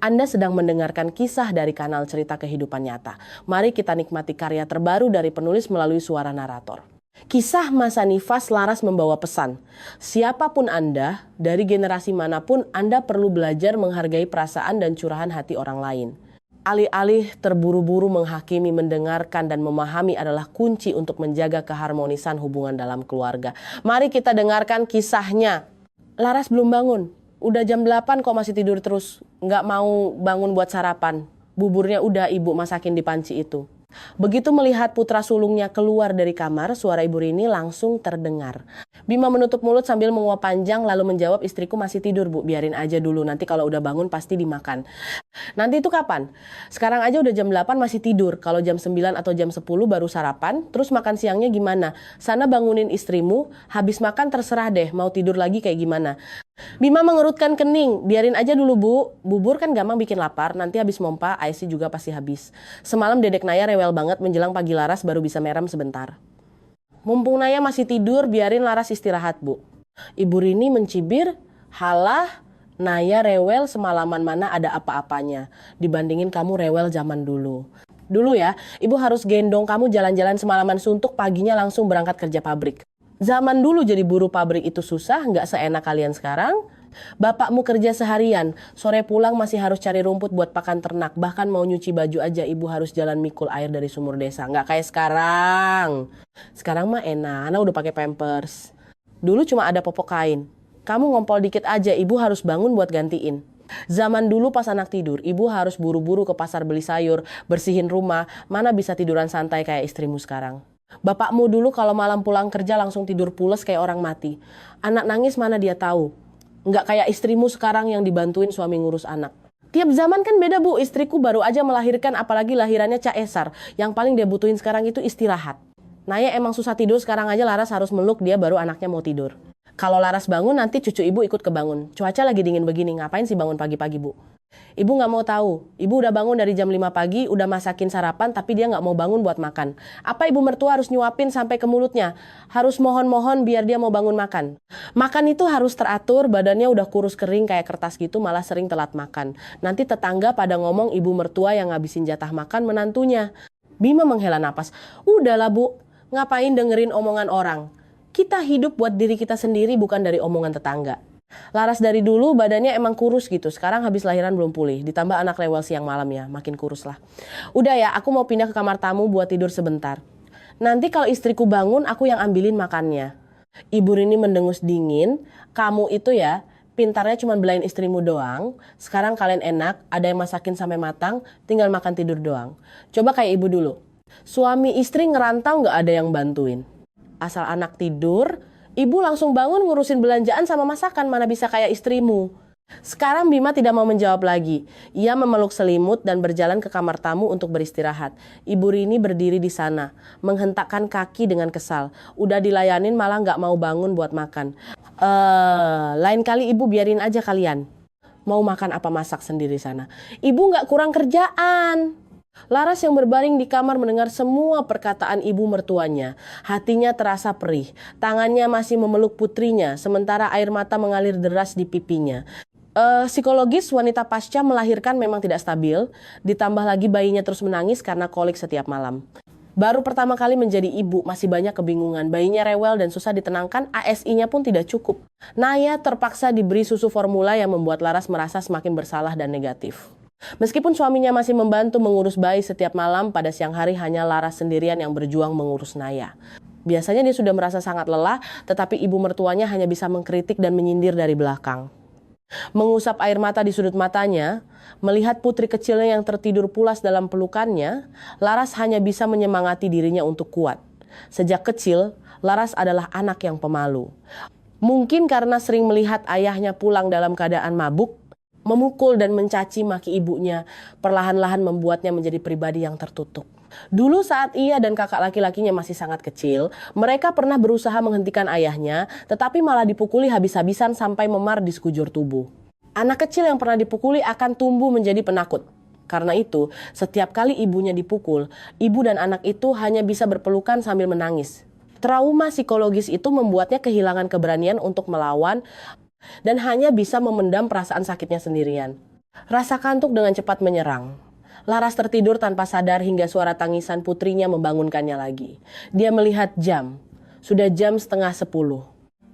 Anda sedang mendengarkan kisah dari kanal Cerita Kehidupan Nyata. Mari kita nikmati karya terbaru dari penulis melalui suara narator. Kisah masa nifas Laras membawa pesan. Siapapun Anda, dari generasi manapun, Anda perlu belajar menghargai perasaan dan curahan hati orang lain. Alih-alih terburu-buru menghakimi, mendengarkan dan memahami adalah kunci untuk menjaga keharmonisan hubungan dalam keluarga. Mari kita dengarkan kisahnya. Laras belum bangun. Udah jam 8 kok masih tidur terus. Nggak mau bangun buat sarapan. Buburnya udah ibu masakin di panci itu. Begitu melihat putra sulungnya keluar dari kamar, suara ibu Rini langsung terdengar. Bima menutup mulut sambil menguap panjang lalu menjawab, istriku masih tidur bu, biarin aja dulu, nanti kalau udah bangun pasti dimakan. Nanti itu kapan? Sekarang aja udah jam 8 masih tidur, kalau jam 9 atau jam 10 baru sarapan, terus makan siangnya gimana? Sana bangunin istrimu, habis makan terserah deh mau tidur lagi kayak gimana. Bima mengerutkan kening, biarin aja dulu bu, bubur kan gampang bikin lapar, nanti habis mompa, IC juga pasti habis. Semalam dedek Naya rewel banget menjelang pagi Laras baru bisa merem sebentar. Mumpung Naya masih tidur, biarin Laras istirahat bu. Ibu Rini mencibir, halah, Naya rewel semalaman mana ada apa-apanya, dibandingin kamu rewel zaman dulu. Dulu ya, ibu harus gendong kamu jalan-jalan semalaman suntuk, paginya langsung berangkat kerja pabrik. Zaman dulu jadi buruh pabrik itu susah, nggak seenak kalian sekarang. Bapakmu kerja seharian, sore pulang masih harus cari rumput buat pakan ternak. Bahkan mau nyuci baju aja ibu harus jalan mikul air dari sumur desa. Nggak kayak sekarang. Sekarang mah enak, anak udah pakai pampers. Dulu cuma ada popok kain. Kamu ngompol dikit aja, ibu harus bangun buat gantiin. Zaman dulu pas anak tidur, ibu harus buru-buru ke pasar beli sayur, bersihin rumah. Mana bisa tiduran santai kayak istrimu sekarang. Bapakmu dulu kalau malam pulang kerja langsung tidur pules kayak orang mati. Anak nangis mana dia tahu. Nggak kayak istrimu sekarang yang dibantuin suami ngurus anak. Tiap zaman kan beda bu, istriku baru aja melahirkan apalagi lahirannya Cak Esar. Yang paling dia butuhin sekarang itu istirahat. Naya emang susah tidur sekarang aja Laras harus meluk dia baru anaknya mau tidur. Kalau Laras bangun nanti cucu ibu ikut kebangun. Cuaca lagi dingin begini, ngapain sih bangun pagi-pagi bu? Ibu nggak mau tahu, ibu udah bangun dari jam 5 pagi, udah masakin sarapan tapi dia nggak mau bangun buat makan. Apa ibu mertua harus nyuapin sampai ke mulutnya? Harus mohon-mohon biar dia mau bangun makan. Makan itu harus teratur, badannya udah kurus kering kayak kertas gitu malah sering telat makan. Nanti tetangga pada ngomong ibu mertua yang ngabisin jatah makan menantunya. Bima menghela napas, udahlah bu, ngapain dengerin omongan orang? Kita hidup buat diri kita sendiri bukan dari omongan tetangga. Laras dari dulu badannya emang kurus gitu, sekarang habis lahiran belum pulih, ditambah anak rewel siang malam ya, makin kurus lah. Udah ya, aku mau pindah ke kamar tamu buat tidur sebentar. Nanti kalau istriku bangun, aku yang ambilin makannya. Ibu Rini mendengus dingin, kamu itu ya, pintarnya cuma belain istrimu doang, sekarang kalian enak, ada yang masakin sampai matang, tinggal makan tidur doang. Coba kayak ibu dulu, suami istri ngerantau gak ada yang bantuin. Asal anak tidur, ibu langsung bangun ngurusin belanjaan sama masakan, mana bisa kayak istrimu. Sekarang Bima tidak mau menjawab lagi. Ia memeluk selimut dan berjalan ke kamar tamu untuk beristirahat. Ibu Rini berdiri di sana, menghentakkan kaki dengan kesal. Udah dilayanin malah gak mau bangun buat makan. Lain kali ibu biarin aja kalian. Mau makan apa masak sendiri sana. Ibu gak kurang kerjaan. Laras yang berbaring di kamar mendengar semua perkataan ibu mertuanya. Hatinya terasa perih. Tangannya masih memeluk putrinya, sementara air mata mengalir deras di pipinya. Psikologis wanita pasca melahirkan memang tidak stabil, ditambah lagi bayinya terus menangis karena kolik setiap malam. Baru pertama kali menjadi ibu, masih banyak kebingungan. Bayinya rewel dan susah ditenangkan, ASI-nya pun tidak cukup. Naya terpaksa diberi susu formula yang membuat Laras merasa semakin bersalah dan negatif. Meskipun suaminya masih membantu mengurus bayi setiap malam, pada siang hari hanya Laras sendirian yang berjuang mengurus Naya. Biasanya dia sudah merasa sangat lelah, tetapi ibu mertuanya hanya bisa mengkritik dan menyindir dari belakang. Mengusap air mata di sudut matanya, melihat putri kecilnya yang tertidur pulas dalam pelukannya, Laras hanya bisa menyemangati dirinya untuk kuat. Sejak kecil, Laras adalah anak yang pemalu. Mungkin karena sering melihat ayahnya pulang dalam keadaan mabuk, memukul dan mencaci maki ibunya, perlahan-lahan membuatnya menjadi pribadi yang tertutup. Dulu saat ia dan kakak laki-lakinya masih sangat kecil, mereka pernah berusaha menghentikan ayahnya, tetapi malah dipukuli habis-habisan sampai memar di sekujur tubuh. Anak kecil yang pernah dipukuli akan tumbuh menjadi penakut. Karena itu, setiap kali ibunya dipukul, ibu dan anak itu hanya bisa berpelukan sambil menangis. Trauma psikologis itu membuatnya kehilangan keberanian untuk melawan dan hanya bisa memendam perasaan sakitnya sendirian. Rasa kantuk dengan cepat menyerang. Laras tertidur tanpa sadar hingga suara tangisan putrinya membangunkannya lagi. Dia melihat jam. Sudah jam 9:30.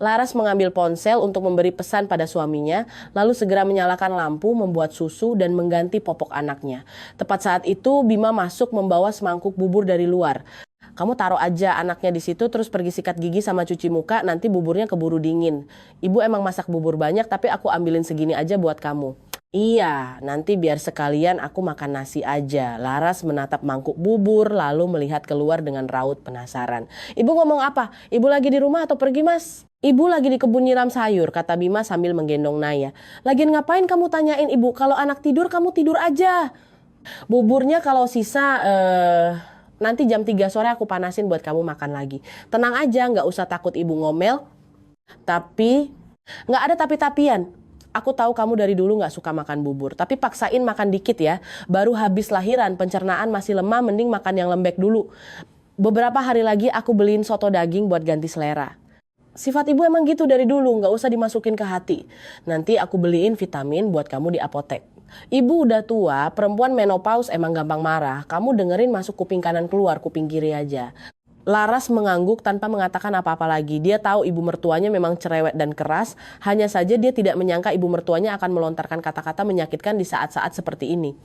Laras mengambil ponsel untuk memberi pesan pada suaminya, lalu segera menyalakan lampu, membuat susu, dan mengganti popok anaknya. Tepat saat itu, Bima masuk membawa semangkuk bubur dari luar. Kamu taruh aja anaknya di situ, terus pergi sikat gigi sama cuci muka, nanti buburnya keburu dingin. Ibu emang masak bubur banyak, tapi aku ambilin segini aja buat kamu. Iya, nanti biar sekalian aku makan nasi aja. Laras menatap mangkuk bubur lalu melihat keluar dengan raut penasaran. Ibu ngomong apa? Ibu lagi di rumah atau pergi, Mas? Ibu lagi di kebun nyiram sayur, kata Bima sambil menggendong Naya. Lagian ngapain kamu tanyain ibu? Kalau anak tidur, kamu tidur aja. Buburnya kalau sisa, nanti jam 3 sore aku panasin buat kamu makan lagi. Tenang aja, nggak usah takut ibu ngomel. Tapi, nggak ada tapi-tapian. Aku tahu kamu dari dulu nggak suka makan bubur, tapi paksain makan dikit ya. Baru habis lahiran, pencernaan masih lemah, mending makan yang lembek dulu. Beberapa hari lagi aku beliin soto daging buat ganti selera. Sifat ibu emang gitu dari dulu, nggak usah dimasukin ke hati. Nanti aku beliin vitamin buat kamu di apotek. Ibu udah tua, perempuan menopause emang gampang marah. Kamu dengerin masuk kuping kanan keluar, kuping kiri aja. Laras mengangguk tanpa mengatakan apa-apa lagi. Dia tahu ibu mertuanya memang cerewet dan keras, hanya saja dia tidak menyangka ibu mertuanya akan melontarkan kata-kata menyakitkan di saat-saat seperti ini.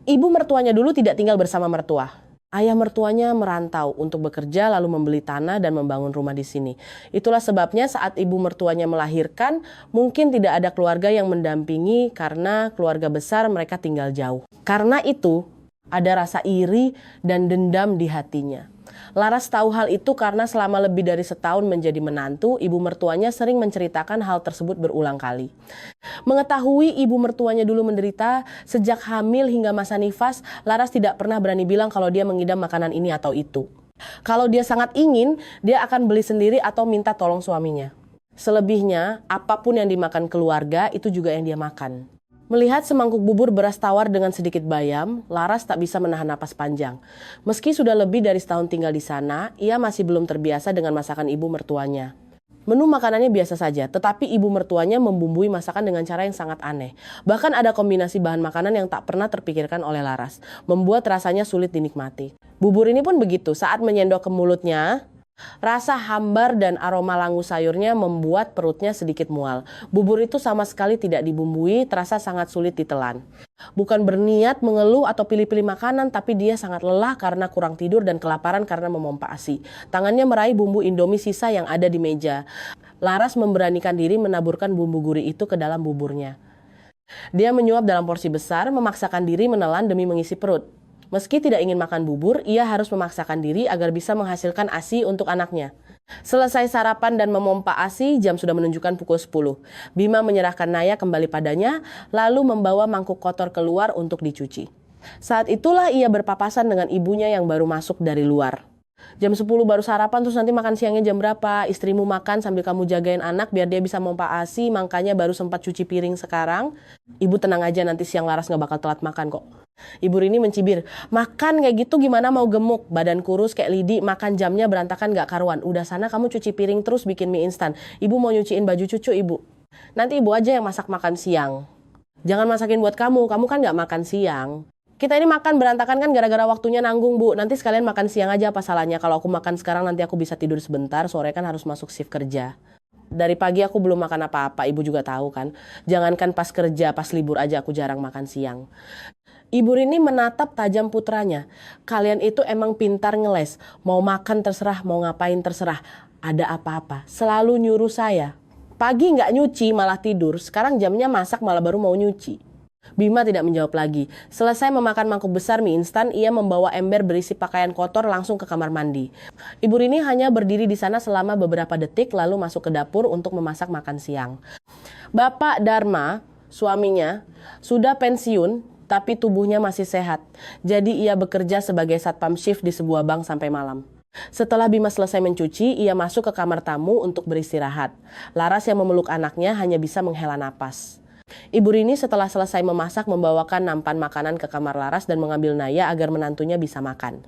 Ibu mertuanya dulu tidak tinggal bersama mertua. Ayah mertuanya merantau untuk bekerja lalu membeli tanah dan membangun rumah di sini. Itulah sebabnya saat ibu mertuanya melahirkan, mungkin tidak ada keluarga yang mendampingi karena keluarga besar mereka tinggal jauh. Karena itu, ada rasa iri dan dendam di hatinya. Laras tahu hal itu karena selama lebih dari setahun menjadi menantu, ibu mertuanya sering menceritakan hal tersebut berulang kali. Mengetahui ibu mertuanya dulu menderita, sejak hamil hingga masa nifas, Laras tidak pernah berani bilang kalau dia mengidam makanan ini atau itu. Kalau dia sangat ingin, dia akan beli sendiri atau minta tolong suaminya. Selebihnya, apapun yang dimakan keluarga, itu juga yang dia makan. Melihat semangkuk bubur beras tawar dengan sedikit bayam, Laras tak bisa menahan napas panjang. Meski sudah lebih dari setahun tinggal di sana, ia masih belum terbiasa dengan masakan ibu mertuanya. Menu makanannya biasa saja, tetapi ibu mertuanya membumbui masakan dengan cara yang sangat aneh. Bahkan ada kombinasi bahan makanan yang tak pernah terpikirkan oleh Laras, membuat rasanya sulit dinikmati. Bubur ini pun begitu, saat menyendok ke mulutnya, rasa hambar dan aroma langu sayurnya membuat perutnya sedikit mual. Bubur itu sama sekali tidak dibumbui, terasa sangat sulit ditelan. Bukan berniat mengeluh atau pilih-pilih makanan, tapi dia sangat lelah karena kurang tidur dan kelaparan karena memompa ASI. Tangannya meraih bumbu Indomie sisa yang ada di meja. Laras memberanikan diri menaburkan bumbu gurih itu ke dalam buburnya. Dia menyuap dalam porsi besar, memaksakan diri menelan demi mengisi perut. Meski tidak ingin makan bubur, ia harus memaksakan diri agar bisa menghasilkan ASI untuk anaknya. Selesai sarapan dan memompa ASI, jam sudah menunjukkan pukul 10. Bima menyerahkan Naya kembali padanya, lalu membawa mangkuk kotor keluar untuk dicuci. Saat itulah ia berpapasan dengan ibunya yang baru masuk dari luar. Jam 10 baru sarapan, terus nanti makan siangnya jam berapa? Istrimu makan sambil kamu jagain anak biar dia bisa mompa ASI, makanya baru sempat cuci piring sekarang. Ibu tenang aja, nanti siang Laras gak bakal telat makan kok. Ibu Rini mencibir, makan kayak gitu gimana mau gemuk? Badan kurus kayak lidi, makan jamnya berantakan gak karuan. Udah sana kamu cuci piring terus bikin mie instan. Ibu mau nyuciin baju cucu ibu. Nanti ibu aja yang masak makan siang. Jangan masakin buat kamu kan gak makan siang. Kita ini makan berantakan kan gara-gara waktunya nanggung bu. Nanti sekalian makan siang aja apa salahnya. Kalau aku makan sekarang nanti aku bisa tidur sebentar. Sore kan harus masuk shift kerja. Dari pagi aku belum makan apa-apa. Ibu juga tahu kan. Jangankan pas kerja, pas libur aja aku jarang makan siang. Ibu Rini menatap tajam putranya. Kalian itu emang pintar ngeles. Mau makan terserah, mau ngapain terserah. Ada apa-apa. Selalu nyuruh saya. Pagi nggak nyuci malah tidur. Sekarang jamnya masak malah baru mau nyuci. Bima tidak menjawab lagi. Selesai memakan mangkuk besar mie instan, ia membawa ember berisi pakaian kotor langsung ke kamar mandi. Ibu Rini hanya berdiri di sana selama beberapa detik lalu masuk ke dapur untuk memasak makan siang. Bapak Dharma, suaminya, sudah pensiun tapi tubuhnya masih sehat. Jadi ia bekerja sebagai satpam shift di sebuah bank sampai malam. Setelah Bima selesai mencuci, ia masuk ke kamar tamu untuk beristirahat. Laras yang memeluk anaknya hanya bisa menghela napas. Ibu Rini setelah selesai memasak membawakan nampan makanan ke kamar Laras dan mengambil Naya agar menantunya bisa makan.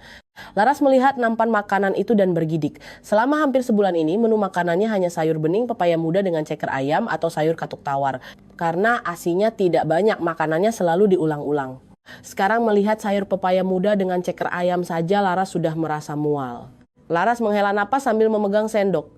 Laras melihat nampan makanan itu dan bergidik. Selama hampir sebulan ini, menu makanannya hanya sayur bening, pepaya muda dengan ceker ayam atau sayur katuk tawar. Karena asinya tidak banyak, makanannya selalu diulang-ulang. Sekarang melihat sayur pepaya muda dengan ceker ayam saja, Laras sudah merasa mual. Laras menghela napas sambil memegang sendok.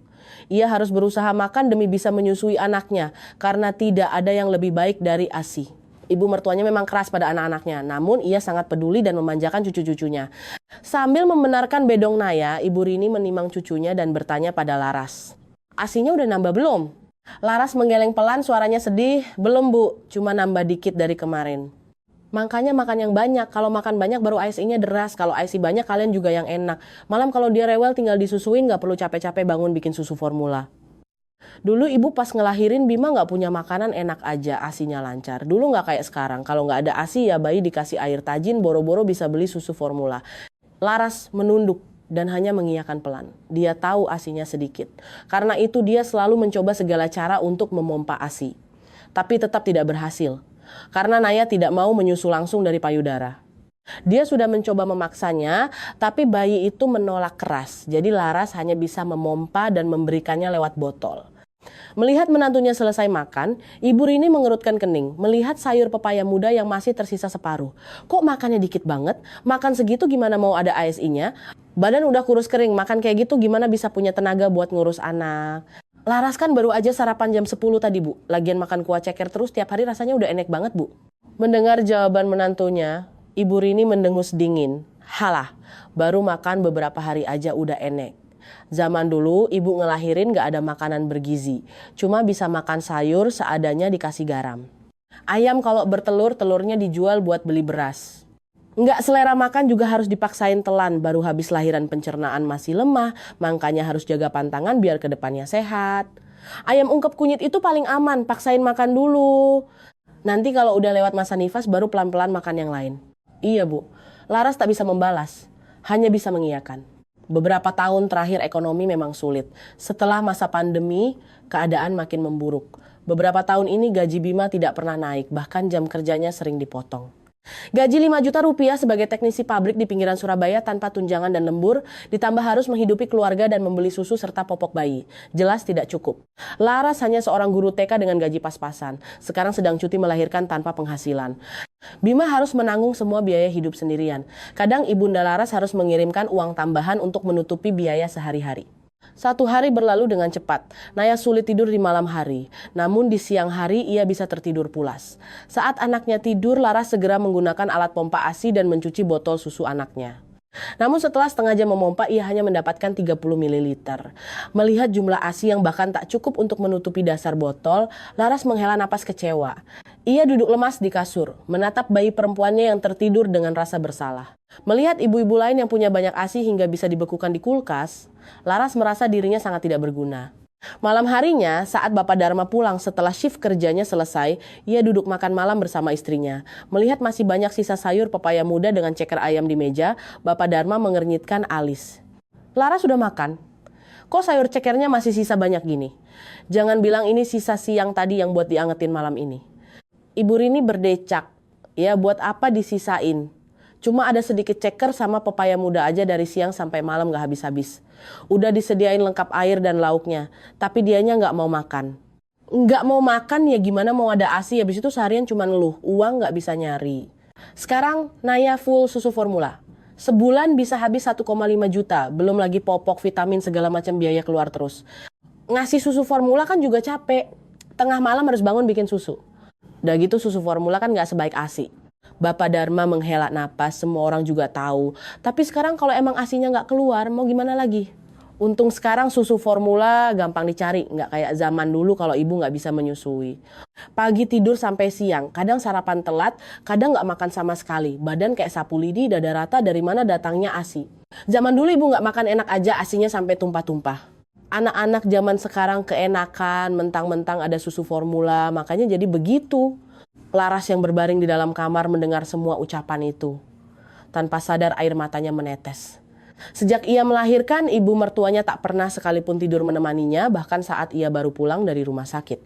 Ia harus berusaha makan demi bisa menyusui anaknya, karena tidak ada yang lebih baik dari ASI. Ibu mertuanya memang keras pada anak-anaknya, namun ia sangat peduli dan memanjakan cucu-cucunya. Sambil membenarkan bedong Naya, Ibu Rini menimang cucunya dan bertanya pada Laras. Asinya udah nambah belum? Laras menggeleng pelan, suaranya sedih. Belum Bu, cuma nambah dikit dari kemarin. Makanya makan yang banyak, kalau makan banyak baru ASI-nya deras, kalau ASI banyak kalian juga yang enak. Malam kalau dia rewel tinggal disusuin, gak perlu capek-capek bangun bikin susu formula. Dulu ibu pas ngelahirin Bima gak punya makanan enak aja, asinya lancar. Dulu gak kayak sekarang, kalau gak ada asi ya bayi dikasih air tajin, boro-boro bisa beli susu formula. Laras menunduk dan hanya mengiyakan pelan. Dia tahu asinya sedikit. Karena itu dia selalu mencoba segala cara untuk memompa asi. Tapi tetap tidak berhasil. Karena Naya tidak mau menyusu langsung dari payudara. Dia sudah mencoba memaksanya, tapi bayi itu menolak keras. Jadi Laras hanya bisa memompa dan memberikannya lewat botol. Melihat menantunya selesai makan, Ibu Rini mengerutkan kening, melihat sayur pepaya muda yang masih tersisa separuh. Kok makannya dikit banget? Makan segitu gimana mau ada ASI-nya? Badan udah kurus kering, makan kayak gitu gimana bisa punya tenaga buat ngurus anak? Laras kan baru aja sarapan jam 10 tadi Bu. Lagian makan kuah ceker terus tiap hari rasanya udah enak banget Bu. Mendengar jawaban menantunya, Ibu Rini mendengus dingin. Halah, baru makan beberapa hari aja udah enek. Zaman dulu ibu ngelahirin gak ada makanan bergizi. Cuma bisa makan sayur seadanya dikasih garam. Ayam kalau bertelur, telurnya dijual buat beli beras. Nggak selera makan juga harus dipaksain telan, baru habis lahiran pencernaan masih lemah, makanya harus jaga pantangan biar kedepannya sehat. Ayam ungkep kunyit itu paling aman, paksain makan dulu. Nanti kalau udah lewat masa nifas baru pelan-pelan makan yang lain. Iya Bu, Laras tak bisa membalas, hanya bisa mengiyakan. Beberapa tahun terakhir ekonomi memang sulit. Setelah masa pandemi, keadaan makin memburuk. Beberapa tahun ini gaji Bima tidak pernah naik, bahkan jam kerjanya sering dipotong. Gaji 5 juta rupiah sebagai teknisi pabrik di pinggiran Surabaya tanpa tunjangan dan lembur, ditambah harus menghidupi keluarga dan membeli susu serta popok bayi. Jelas tidak cukup. Laras hanya seorang guru TK dengan gaji pas-pasan. Sekarang sedang cuti melahirkan tanpa penghasilan. Bima harus menanggung semua biaya hidup sendirian. Kadang Ibunda Laras harus mengirimkan uang tambahan untuk menutupi biaya sehari-hari. 1 hari berlalu dengan cepat. Naya sulit tidur di malam hari. Namun di siang hari ia bisa tertidur pulas. Saat anaknya tidur, Laras segera menggunakan alat pompa ASI dan mencuci botol susu anaknya. Namun setelah setengah jam memompa, ia hanya mendapatkan 30 ml. Melihat jumlah ASI yang bahkan tak cukup untuk menutupi dasar botol, Laras menghela napas kecewa. Ia duduk lemas di kasur, menatap bayi perempuannya yang tertidur dengan rasa bersalah. Melihat ibu-ibu lain yang punya banyak ASI hingga bisa dibekukan di kulkas, Laras merasa dirinya sangat tidak berguna. Malam harinya, saat Bapak Dharma pulang setelah shift kerjanya selesai, ia duduk makan malam bersama istrinya. Melihat masih banyak sisa sayur pepaya muda dengan ceker ayam di meja, Bapak Dharma mengernyitkan alis. Laras sudah makan? Kok sayur cekernya masih sisa banyak gini? Jangan bilang ini sisa siang tadi yang buat diangetin malam ini. Ibu Rini berdecak. Ya buat apa disisain? Cuma ada sedikit ceker sama pepaya muda aja dari siang sampai malam gak habis-habis. Udah disediain lengkap air dan lauknya, tapi dianya gak mau makan. Gak mau makan ya gimana mau ada ASI, habis itu seharian cuma ngeluh, uang gak bisa nyari. Sekarang Naya full susu formula. Sebulan bisa habis 1,5 juta, belum lagi popok, vitamin, segala macam biaya keluar terus. Ngasih susu formula kan juga capek, tengah malam harus bangun bikin susu. Udah gitu susu formula kan gak sebaik ASI. Bapak Dharma menghela napas, semua orang juga tahu. Tapi sekarang kalau emang ASInya nggak keluar, mau gimana lagi? Untung sekarang susu formula gampang dicari, nggak kayak zaman dulu kalau ibu nggak bisa menyusui. Pagi tidur sampai siang, kadang sarapan telat, kadang nggak makan sama sekali. Badan kayak sapu lidi, dada rata, dari mana datangnya ASI. Zaman dulu ibu nggak makan enak aja, ASInya sampai tumpah-tumpah. Anak-anak zaman sekarang keenakan, mentang-mentang ada susu formula, makanya jadi begitu. Laras yang berbaring di dalam kamar mendengar semua ucapan itu. Tanpa sadar air matanya menetes. Sejak ia melahirkan, ibu mertuanya tak pernah sekalipun tidur menemaninya, bahkan saat ia baru pulang dari rumah sakit.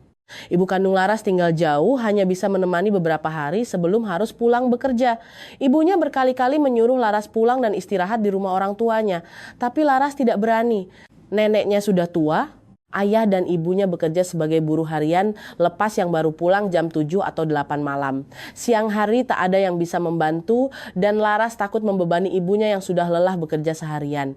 Ibu kandung Laras tinggal jauh, hanya bisa menemani beberapa hari sebelum harus pulang bekerja. Ibunya berkali-kali menyuruh Laras pulang dan istirahat di rumah orang tuanya, tapi Laras tidak berani. Neneknya sudah tua, ayah dan ibunya bekerja sebagai buruh harian, lepas yang baru pulang jam 7 atau 8 malam. Siang hari tak ada yang bisa membantu dan Laras takut membebani ibunya yang sudah lelah bekerja seharian.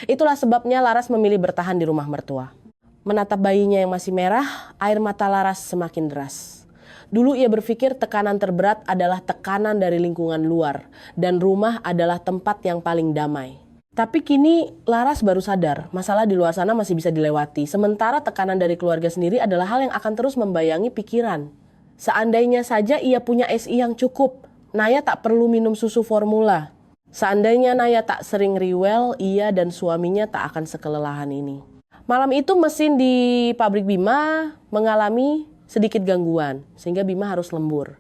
Itulah sebabnya Laras memilih bertahan di rumah mertua. Menatap bayinya yang masih merah, air mata Laras semakin deras. Dulu ia berpikir tekanan terberat adalah tekanan dari lingkungan luar, dan rumah adalah tempat yang paling damai. Tapi kini Laras baru sadar, masalah di luar sana masih bisa dilewati, sementara tekanan dari keluarga sendiri adalah hal yang akan terus membayangi pikiran. Seandainya saja ia punya SI yang cukup, Naya tak perlu minum susu formula. Seandainya Naya tak sering rewel, ia dan suaminya tak akan sekelelahan ini. Malam itu mesin di pabrik Bima mengalami sedikit gangguan, sehingga Bima harus lembur.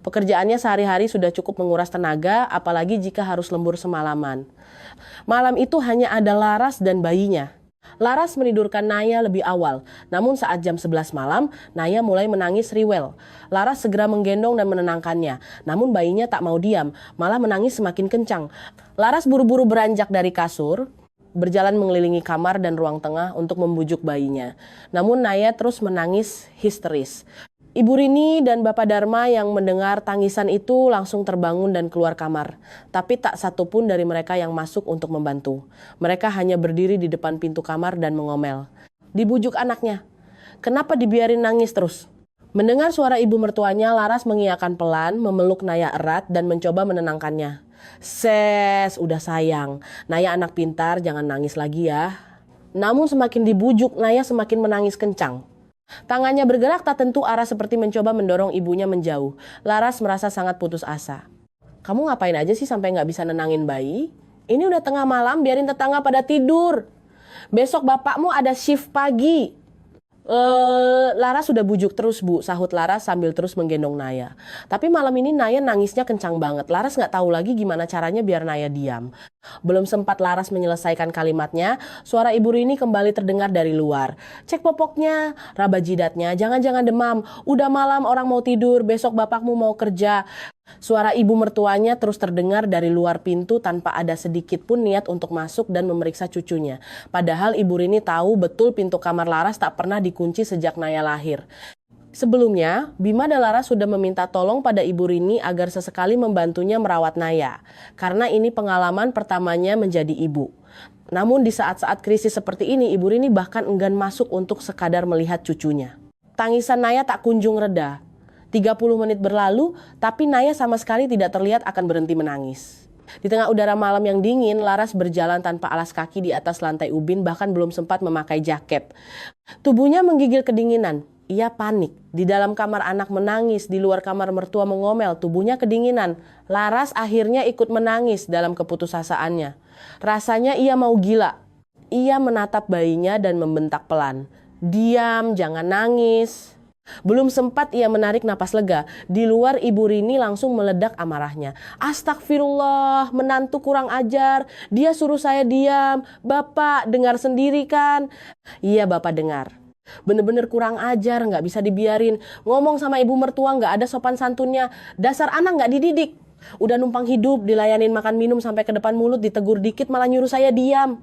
Pekerjaannya sehari-hari sudah cukup menguras tenaga, apalagi jika harus lembur semalaman. Malam itu hanya ada Laras dan bayinya. Laras menidurkan Naya lebih awal, namun saat jam 11 malam, Naya mulai menangis riwel. Laras segera menggendong dan menenangkannya, namun bayinya tak mau diam, malah menangis semakin kencang. Laras buru-buru beranjak dari kasur, berjalan mengelilingi kamar dan ruang tengah untuk membujuk bayinya. Namun Naya terus menangis histeris. Ibu Rini dan Bapak Dharma yang mendengar tangisan itu langsung terbangun dan keluar kamar. Tapi tak satu pun dari mereka yang masuk untuk membantu. Mereka hanya berdiri di depan pintu kamar dan mengomel. Dibujuk anaknya. Kenapa dibiarin nangis terus? Mendengar suara ibu mertuanya, Laras mengiyakan pelan, memeluk Naya erat dan mencoba menenangkannya. Ses, udah sayang. Naya anak pintar, jangan nangis lagi ya. Namun semakin dibujuk, Naya semakin menangis kencang. Tangannya bergerak tak tentu arah seperti mencoba mendorong ibunya menjauh. Laras merasa sangat putus asa. Kamu ngapain aja sih sampai gak bisa nenangin bayi? Ini udah tengah malam, biarin tetangga pada tidur. Besok bapakmu ada shift pagi. Laras sudah bujuk terus bu, sahut Laras sambil terus menggendong Naya. Tapi malam ini Naya nangisnya kencang banget. Laras gak tahu lagi gimana caranya biar Naya diam. Belum sempat Laras menyelesaikan kalimatnya, suara Ibu Rini kembali terdengar dari luar. Cek popoknya, raba jidatnya, jangan-jangan demam. Udah malam orang mau tidur, besok bapakmu mau kerja. Suara ibu mertuanya terus terdengar dari luar pintu tanpa ada sedikit pun niat untuk masuk dan memeriksa cucunya. Padahal Ibu Rini tahu betul pintu kamar Laras tak pernah dikunci sejak Naya lahir. Sebelumnya, Bima dan Laras sudah meminta tolong pada Ibu Rini agar sesekali membantunya merawat Naya. Karena ini pengalaman pertamanya menjadi ibu. Namun di saat-saat krisis seperti ini, Ibu Rini bahkan enggan masuk untuk sekadar melihat cucunya. Tangisan Naya tak kunjung reda. 30 menit berlalu, tapi Naya sama sekali tidak terlihat akan berhenti menangis. Di tengah udara malam yang dingin, Laras berjalan tanpa alas kaki di atas lantai ubin, bahkan belum sempat memakai jaket. Tubuhnya menggigil kedinginan. Ia panik. Di dalam kamar anak menangis, di luar kamar mertua mengomel, tubuhnya kedinginan. Laras akhirnya ikut menangis dalam keputusasaannya. Rasanya ia mau gila. Ia menatap bayinya dan membentak pelan. Diam, jangan nangis. Belum sempat ia menarik napas lega, di luar Ibu Rini langsung meledak amarahnya. Astagfirullah, menantu kurang ajar, dia suruh saya diam. Bapak dengar sendiri kan? Iya bapak dengar. Bener-bener kurang ajar, gak bisa dibiarin. Ngomong sama ibu mertua gak ada sopan santunnya. Dasar anak gak dididik. Udah numpang hidup, dilayanin makan minum sampai ke depan mulut, ditegur dikit malah nyuruh saya diam.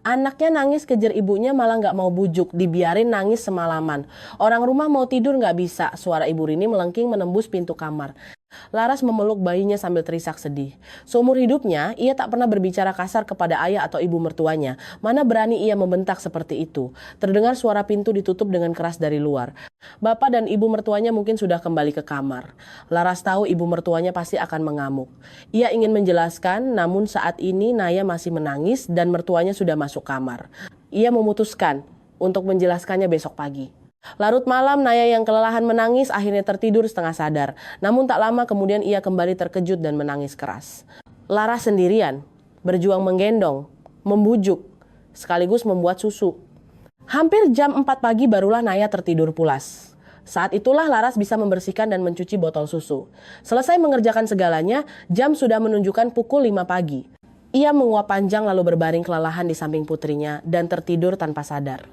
Anaknya nangis kejar ibunya malah gak mau bujuk, dibiarin nangis semalaman. Orang rumah mau tidur gak bisa, suara Ibu Rini melengking menembus pintu kamar. Laras memeluk bayinya sambil terisak sedih. Seumur hidupnya, ia tak pernah berbicara kasar kepada ayah atau ibu mertuanya. Mana berani ia membentak seperti itu. Terdengar suara pintu ditutup dengan keras dari luar. Bapak dan ibu mertuanya mungkin sudah kembali ke kamar. Laras tahu ibu mertuanya pasti akan mengamuk. Ia ingin menjelaskan, namun saat ini Naya masih menangis dan mertuanya sudah masuk kamar. Ia memutuskan untuk menjelaskannya besok pagi. Larut malam, Naya yang kelelahan menangis akhirnya tertidur setengah sadar. Namun tak lama kemudian ia kembali terkejut dan menangis keras. Laras sendirian, berjuang menggendong, membujuk, sekaligus membuat susu. Hampir jam 4 pagi barulah Naya tertidur pulas. Saat itulah Laras bisa membersihkan dan mencuci botol susu. Selesai mengerjakan segalanya, jam sudah menunjukkan pukul 5 pagi. Ia menguap panjang lalu berbaring kelelahan di samping putrinya dan tertidur tanpa sadar.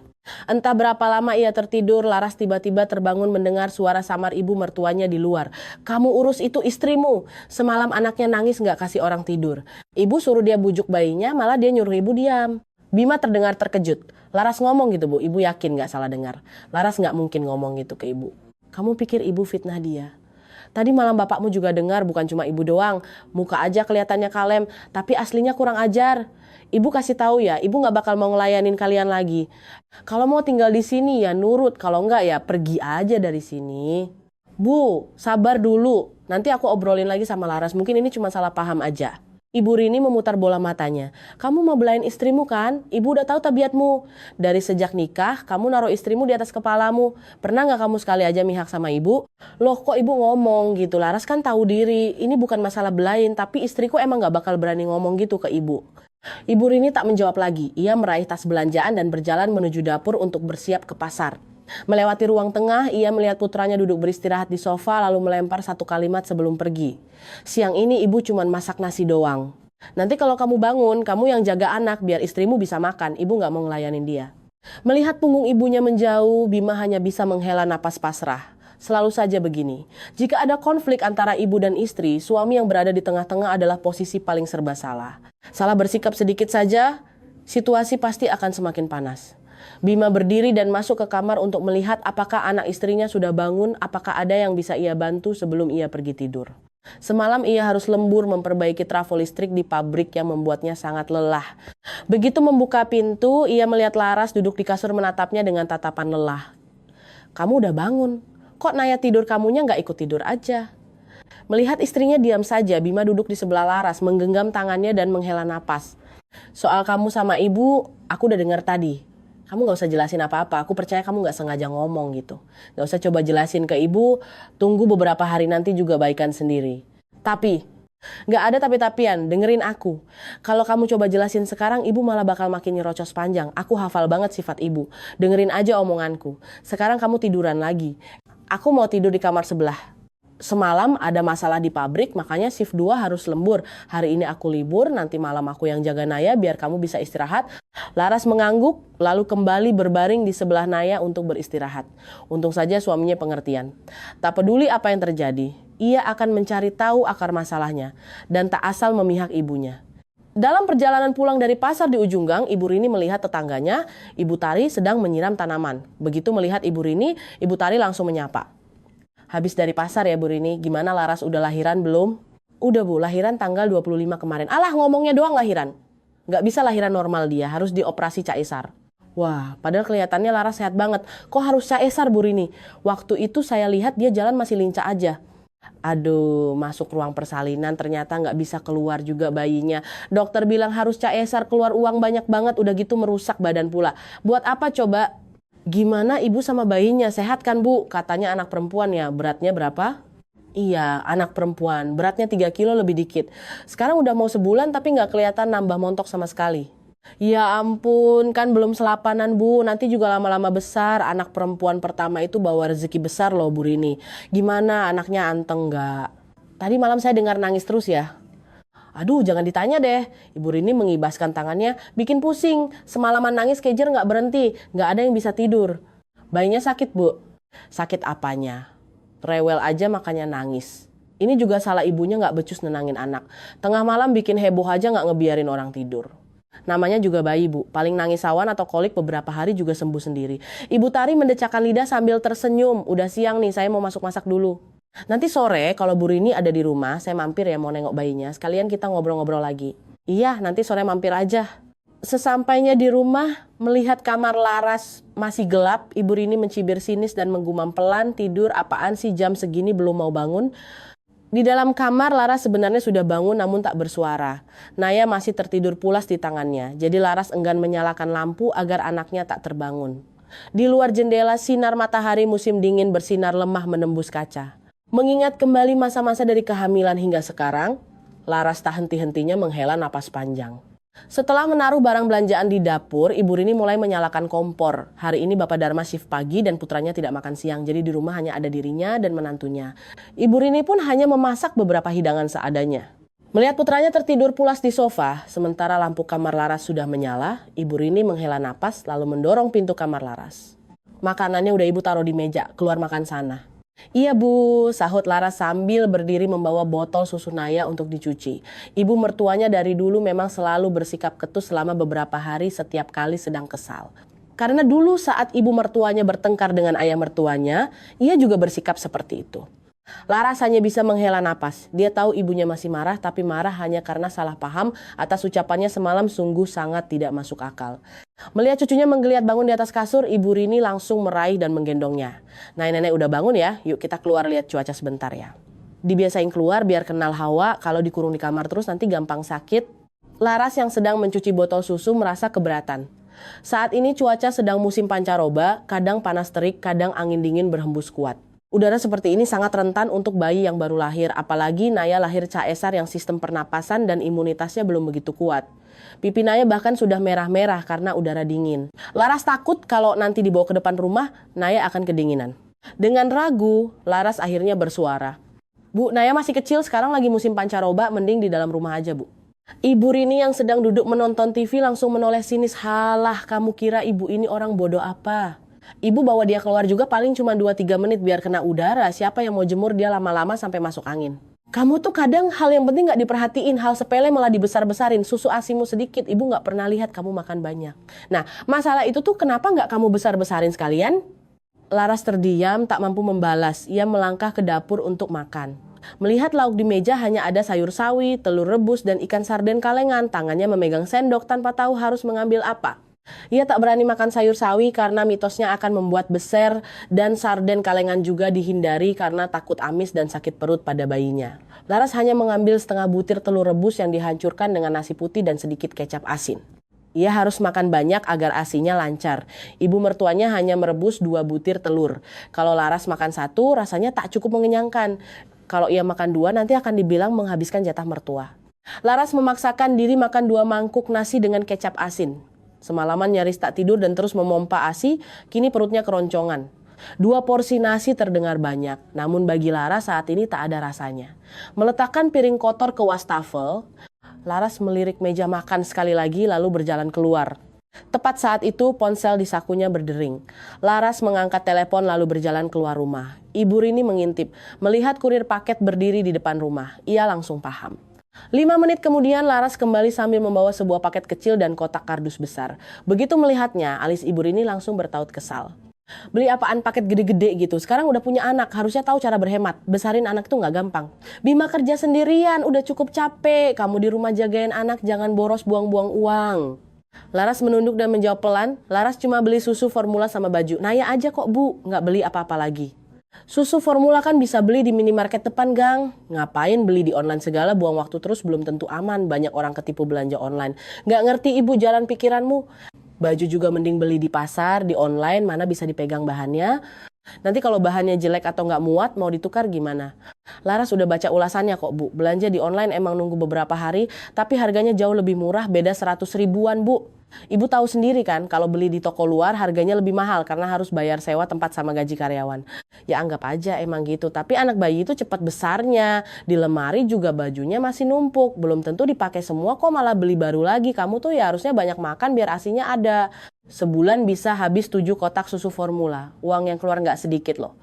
Entah berapa lama ia tertidur, Laras tiba-tiba terbangun mendengar suara samar ibu mertuanya di luar. "Kamu urus itu istrimu. Semalam anaknya nangis nggak kasih orang tidur." Ibu suruh dia bujuk bayinya, malah dia nyuruh ibu diam. Bima terdengar terkejut. "Laras ngomong gitu, Bu. Ibu yakin nggak salah dengar?" Laras nggak mungkin ngomong gitu ke ibu. "Kamu pikir ibu fitnah dia? Tadi malam bapakmu juga dengar, bukan cuma ibu doang. Muka aja kelihatannya kalem, tapi aslinya kurang ajar. Ibu kasih tahu ya, ibu nggak bakal mau ngelayanin kalian lagi. Kalau mau tinggal di sini ya nurut, kalau enggak ya pergi aja dari sini." "Bu, sabar dulu. Nanti aku obrolin lagi sama Laras, mungkin ini cuma salah paham aja." Ibu Rini memutar bola matanya. "Kamu mau belain istrimu kan? Ibu udah tahu tabiatmu. Dari sejak nikah, kamu naruh istrimu di atas kepalamu. Pernah nggak kamu sekali aja mihak sama ibu?" "Loh kok ibu ngomong gitu? Laras kan tahu diri. Ini bukan masalah belain, tapi istriku emang nggak bakal berani ngomong gitu ke ibu." Ibu Rini tak menjawab lagi. Ia meraih tas belanjaan dan berjalan menuju dapur untuk bersiap ke pasar. Melewati ruang tengah, ia melihat putranya duduk beristirahat di sofa lalu melempar satu kalimat sebelum pergi. "Siang ini ibu cuman masak nasi doang. Nanti kalau kamu bangun, kamu yang jaga anak biar istrimu bisa makan. Ibu gak mau ngelayanin dia." Melihat punggung ibunya menjauh, Bima hanya bisa menghela napas pasrah. Selalu saja begini. Jika ada konflik antara ibu dan istri, suami yang berada di tengah-tengah adalah posisi paling serba salah. Salah bersikap sedikit saja, situasi pasti akan semakin panas. Bima berdiri dan masuk ke kamar untuk melihat apakah anak istrinya sudah bangun, apakah ada yang bisa ia bantu sebelum ia pergi tidur. Semalam ia harus lembur memperbaiki trafo listrik di pabrik yang membuatnya sangat lelah. Begitu membuka pintu, ia melihat Laras duduk di kasur menatapnya dengan tatapan lelah. "Kamu udah bangun. Kok Naya tidur kamunya nggak ikut tidur aja?" Melihat istrinya diam saja, Bima duduk di sebelah Laras, menggenggam tangannya dan menghela napas. "Soal kamu sama ibu, aku udah dengar tadi. Kamu gak usah jelasin apa-apa, aku percaya kamu gak sengaja ngomong gitu. Gak usah coba jelasin ke ibu, tunggu beberapa hari nanti juga baikan sendiri. Tapi, gak ada tapi-tapian, dengerin aku. Kalau kamu coba jelasin sekarang, ibu malah bakal makin nyerocos panjang. Aku hafal banget sifat ibu. Dengerin aja omonganku. Sekarang kamu tiduran lagi. Aku mau tidur di kamar sebelah. Semalam ada masalah di pabrik, makanya shift 2 harus lembur. Hari ini aku libur, nanti malam aku yang jaga Naya biar kamu bisa istirahat." Laras mengangguk, lalu kembali berbaring di sebelah Naya untuk beristirahat. Untung saja suaminya pengertian. Tak peduli apa yang terjadi, ia akan mencari tahu akar masalahnya, dan tak asal memihak ibunya. Dalam perjalanan pulang dari pasar di ujung gang, Ibu Rini melihat tetangganya, Ibu Tari, sedang menyiram tanaman. Begitu melihat Ibu Rini, Ibu Tari langsung menyapa. "Habis dari pasar ya Bu Rini, gimana Laras udah lahiran belum?" "Udah Bu, lahiran tanggal 25 kemarin." "Alah ngomongnya doang lahiran. Nggak bisa lahiran normal dia, harus dioperasi caesar." "Wah, padahal kelihatannya Laras sehat banget. Kok harus caesar Bu Rini? Waktu itu saya lihat dia jalan masih lincah aja." "Aduh, masuk ruang persalinan ternyata nggak bisa keluar juga bayinya. Dokter bilang harus caesar, keluar uang banyak banget, udah gitu merusak badan pula. Buat apa coba?" "Gimana ibu sama bayinya, sehat kan Bu?" "Katanya anak perempuan ya, beratnya berapa?" "Iya, anak perempuan, beratnya 3 kilo lebih dikit. Sekarang udah mau sebulan tapi nggak kelihatan nambah montok sama sekali." "Ya ampun, kan belum selapanan Bu, nanti juga lama-lama besar. Anak perempuan pertama itu bawa rezeki besar loh Bu Rini. Gimana, anaknya anteng nggak?" "Tadi malam saya dengar nangis terus ya." "Aduh, jangan ditanya deh." Ibu Rini mengibaskan tangannya, "Bikin pusing. Semalaman nangis kejer nggak berhenti. Nggak ada yang bisa tidur." "Bayinya sakit Bu." "Sakit apanya? Rewel aja makanya nangis. Ini juga salah ibunya nggak becus nenangin anak. Tengah malam bikin heboh aja nggak ngebiarin orang tidur. Namanya juga bayi Bu. Paling nangis awan atau kolik beberapa hari juga sembuh sendiri." Ibu Tari mendecakkan lidah sambil tersenyum. "Udah siang nih, saya mau masuk masak dulu. Nanti sore kalau Bu Rini ada di rumah, saya mampir ya mau nengok bayinya. Sekalian kita ngobrol-ngobrol lagi." "Iya, nanti sore mampir aja." Sesampainya di rumah, melihat kamar Laras masih gelap, Ibu Rini mencibir sinis dan menggumam pelan, "Tidur apaan sih jam segini belum mau bangun?" Di dalam kamar, Laras sebenarnya sudah bangun namun tak bersuara. Naya masih tertidur pulas di tangannya, jadi Laras enggan menyalakan lampu agar anaknya tak terbangun. Di luar jendela, sinar matahari musim dingin bersinar lemah menembus kaca. Mengingat kembali masa-masa dari kehamilan hingga sekarang, Laras tak henti-hentinya menghela napas panjang. Setelah menaruh barang belanjaan di dapur, Ibu Rini mulai menyalakan kompor. Hari ini Bapak Dharma shift pagi dan putranya tidak makan siang, jadi di rumah hanya ada dirinya dan menantunya. Ibu Rini pun hanya memasak beberapa hidangan seadanya. Melihat putranya tertidur pulas di sofa, sementara lampu kamar Laras sudah menyala, Ibu Rini menghela napas lalu mendorong pintu kamar Laras. Makanannya udah Ibu taruh di meja, keluar makan sana. Iya Bu, sahut Laras sambil berdiri membawa botol susu Naya untuk dicuci. Ibu mertuanya dari dulu memang selalu bersikap ketus selama beberapa hari setiap kali sedang kesal. Karena dulu saat ibu mertuanya bertengkar dengan ayah mertuanya, ia juga bersikap seperti itu. Laras hanya bisa menghela napas. Dia tahu ibunya masih marah, tapi marah hanya karena salah paham atas ucapannya semalam sungguh sangat tidak masuk akal. Melihat cucunya menggeliat bangun di atas kasur, Ibu Rini langsung meraih dan menggendongnya. "Nah, nenek udah bangun ya, yuk kita keluar lihat cuaca sebentar ya." Dibiasain keluar biar kenal hawa, kalau dikurung di kamar terus nanti gampang sakit. Laras yang sedang mencuci botol susu merasa keberatan. Saat ini cuaca sedang musim pancaroba, kadang panas terik, kadang angin dingin berhembus kuat. Udara seperti ini sangat rentan untuk bayi yang baru lahir, apalagi Naya lahir caesar yang sistem pernapasan dan imunitasnya belum begitu kuat. Pipi Naya bahkan sudah merah-merah karena udara dingin. Laras takut kalau nanti dibawa ke depan rumah, Naya akan kedinginan. Dengan ragu, Laras akhirnya bersuara. "Bu, Naya masih kecil, sekarang lagi musim pancaroba, mending di dalam rumah aja, Bu." Ibu Rini yang sedang duduk menonton TV langsung menoleh sinis. "Halah, kamu kira ibu ini orang bodoh apa? Ibu bawa dia keluar juga paling cuma 2-3 menit biar kena udara. Siapa yang mau jemur dia lama-lama sampai masuk angin? Kamu tuh kadang hal yang penting gak diperhatiin, hal sepele malah dibesar-besarin. Susu asimu sedikit, ibu gak pernah lihat kamu makan banyak. Nah, masalah itu tuh kenapa gak kamu besar-besarin sekalian?" Laras terdiam, tak mampu membalas. Ia melangkah ke dapur untuk makan. Melihat lauk di meja hanya ada sayur sawi, telur rebus, dan ikan sarden kalengan. Tangannya memegang sendok tanpa tahu harus mengambil apa. Ia tak berani makan sayur sawi karena mitosnya akan membuat beser, dan sarden kalengan juga dihindari karena takut amis dan sakit perut pada bayinya. Laras hanya mengambil setengah butir telur rebus yang dihancurkan dengan nasi putih dan sedikit kecap asin. Ia harus makan banyak agar asinya lancar. Ibu mertuanya hanya merebus 2 butir telur. Kalau Laras makan 1, rasanya tak cukup mengenyangkan. Kalau ia makan 2, nanti akan dibilang menghabiskan jatah mertua. Laras memaksakan diri makan 2 mangkuk nasi dengan kecap asin. Semalaman nyaris tak tidur dan terus memompa ASI, kini perutnya keroncongan. 2 porsi nasi terdengar banyak, namun bagi Laras saat ini tak ada rasanya. Meletakkan piring kotor ke wastafel, Laras melirik meja makan sekali lagi lalu berjalan keluar. Tepat saat itu ponsel di sakunya berdering. Laras mengangkat telepon lalu berjalan keluar rumah. Ibu Rini mengintip, melihat kurir paket berdiri di depan rumah. Ia langsung paham. 5 menit kemudian Laras kembali sambil membawa sebuah paket kecil dan kotak kardus besar. Begitu melihatnya, alis Ibu Rini langsung bertaut kesal. "Beli apaan paket gede-gede gitu? Sekarang udah punya anak, harusnya tahu cara berhemat. Besarin anak tuh gak gampang. Bima kerja sendirian, udah cukup capek. Kamu di rumah jagain anak, jangan boros buang-buang uang." Laras menunduk dan menjawab pelan, "Laras cuma beli susu formula sama baju. Naya aja kok Bu, gak beli apa-apa lagi." "Susu formula kan bisa beli di minimarket depan gang. Ngapain beli di online segala, buang waktu terus, belum tentu aman. Banyak orang ketipu belanja online. Gak ngerti ibu jalan pikiranmu. Baju juga mending beli di pasar, di online mana bisa dipegang bahannya. Nanti kalau bahannya jelek atau gak muat mau ditukar gimana?" Laras udah baca ulasannya kok Bu. Belanja di online emang nunggu beberapa hari, tapi harganya jauh lebih murah, beda 100 ribuan Bu. Ibu tahu sendiri kan kalau beli di toko luar harganya lebih mahal karena harus bayar sewa tempat sama gaji karyawan. Ya anggap aja emang gitu, tapi anak bayi itu cepat besarnya. Di lemari juga bajunya masih numpuk, belum tentu dipakai semua kok malah beli baru lagi. Kamu tuh ya harusnya banyak makan biar asinya ada. Sebulan bisa habis 7 kotak susu formula. Uang yang keluar nggak sedikit loh.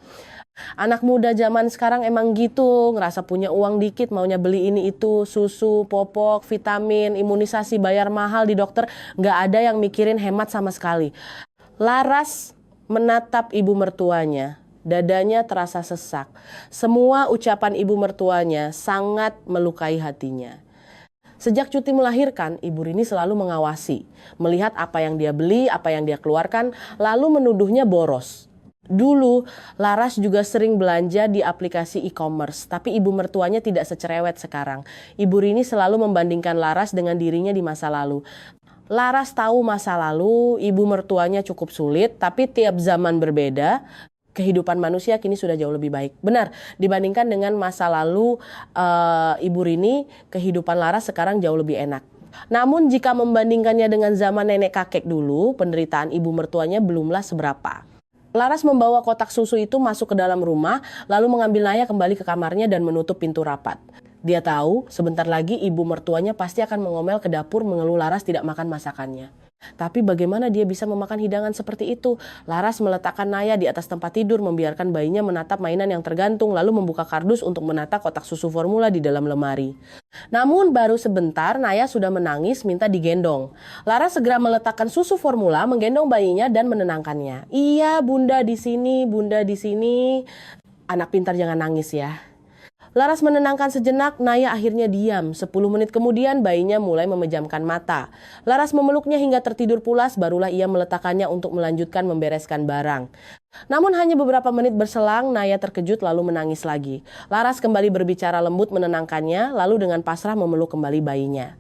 Anak muda zaman sekarang emang gitu, ngerasa punya uang dikit maunya beli ini itu, susu, popok, vitamin, imunisasi, bayar mahal di dokter, nggak ada yang mikirin hemat sama sekali. Laras menatap ibu mertuanya, dadanya terasa sesak. Semua ucapan ibu mertuanya sangat melukai hatinya. Sejak cuti melahirkan, Ibu Rini selalu mengawasi, melihat apa yang dia beli, apa yang dia keluarkan, lalu menuduhnya boros. Dulu, Laras juga sering belanja di aplikasi e-commerce, tapi ibu mertuanya tidak secerewet sekarang. Ibu Rini selalu membandingkan Laras dengan dirinya di masa lalu. Laras tahu masa lalu ibu mertuanya cukup sulit, tapi tiap zaman berbeda. Kehidupan manusia kini sudah jauh lebih baik. Benar, dibandingkan dengan masa lalu Ibu Rini, kehidupan Laras sekarang jauh lebih enak. Namun jika membandingkannya dengan zaman nenek kakek dulu, penderitaan ibu mertuanya belumlah seberapa. Laras membawa kotak susu itu masuk ke dalam rumah, lalu mengambil Naya kembali ke kamarnya dan menutup pintu rapat. Dia tahu sebentar lagi ibu mertuanya pasti akan mengomel ke dapur mengeluh Laras tidak makan masakannya. Tapi bagaimana dia bisa memakan hidangan seperti itu? Laras meletakkan Naya di atas tempat tidur, membiarkan bayinya menatap mainan yang tergantung, lalu membuka kardus untuk menata kotak susu formula di dalam lemari. Namun baru sebentar Naya sudah menangis minta digendong. Laras segera meletakkan susu formula, menggendong bayinya dan menenangkannya. Iya, bunda di sini, bunda di sini. Anak pintar jangan nangis ya. Laras menenangkan sejenak, Naya akhirnya diam. 10 menit kemudian bayinya mulai memejamkan mata. Laras memeluknya hingga tertidur pulas, barulah ia meletakkannya untuk melanjutkan membereskan barang. Namun hanya beberapa menit berselang, Naya terkejut lalu menangis lagi. Laras kembali berbicara lembut menenangkannya, lalu dengan pasrah memeluk kembali bayinya.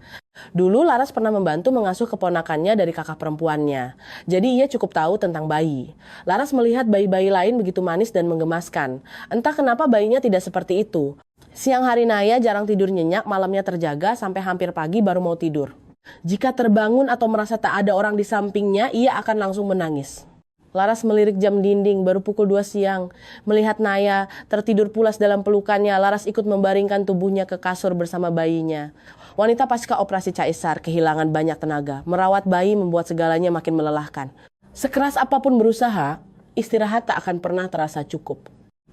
Dulu Laras pernah membantu mengasuh keponakannya dari kakak perempuannya. Jadi ia cukup tahu tentang bayi. Laras melihat bayi-bayi lain begitu manis dan menggemaskan. Entah kenapa bayinya tidak seperti itu. Siang hari Naya jarang tidur nyenyak, malamnya terjaga sampai hampir pagi baru mau tidur. Jika terbangun atau merasa tak ada orang di sampingnya, ia akan langsung menangis. Laras melirik jam dinding, baru pukul 2 siang. Melihat Naya tertidur pulas dalam pelukannya, Laras ikut membaringkan tubuhnya ke kasur bersama bayinya. Wanita pasca operasi caisar kehilangan banyak tenaga. Merawat bayi membuat segalanya makin melelahkan. Sekeras apapun berusaha, istirahat tak akan pernah terasa cukup.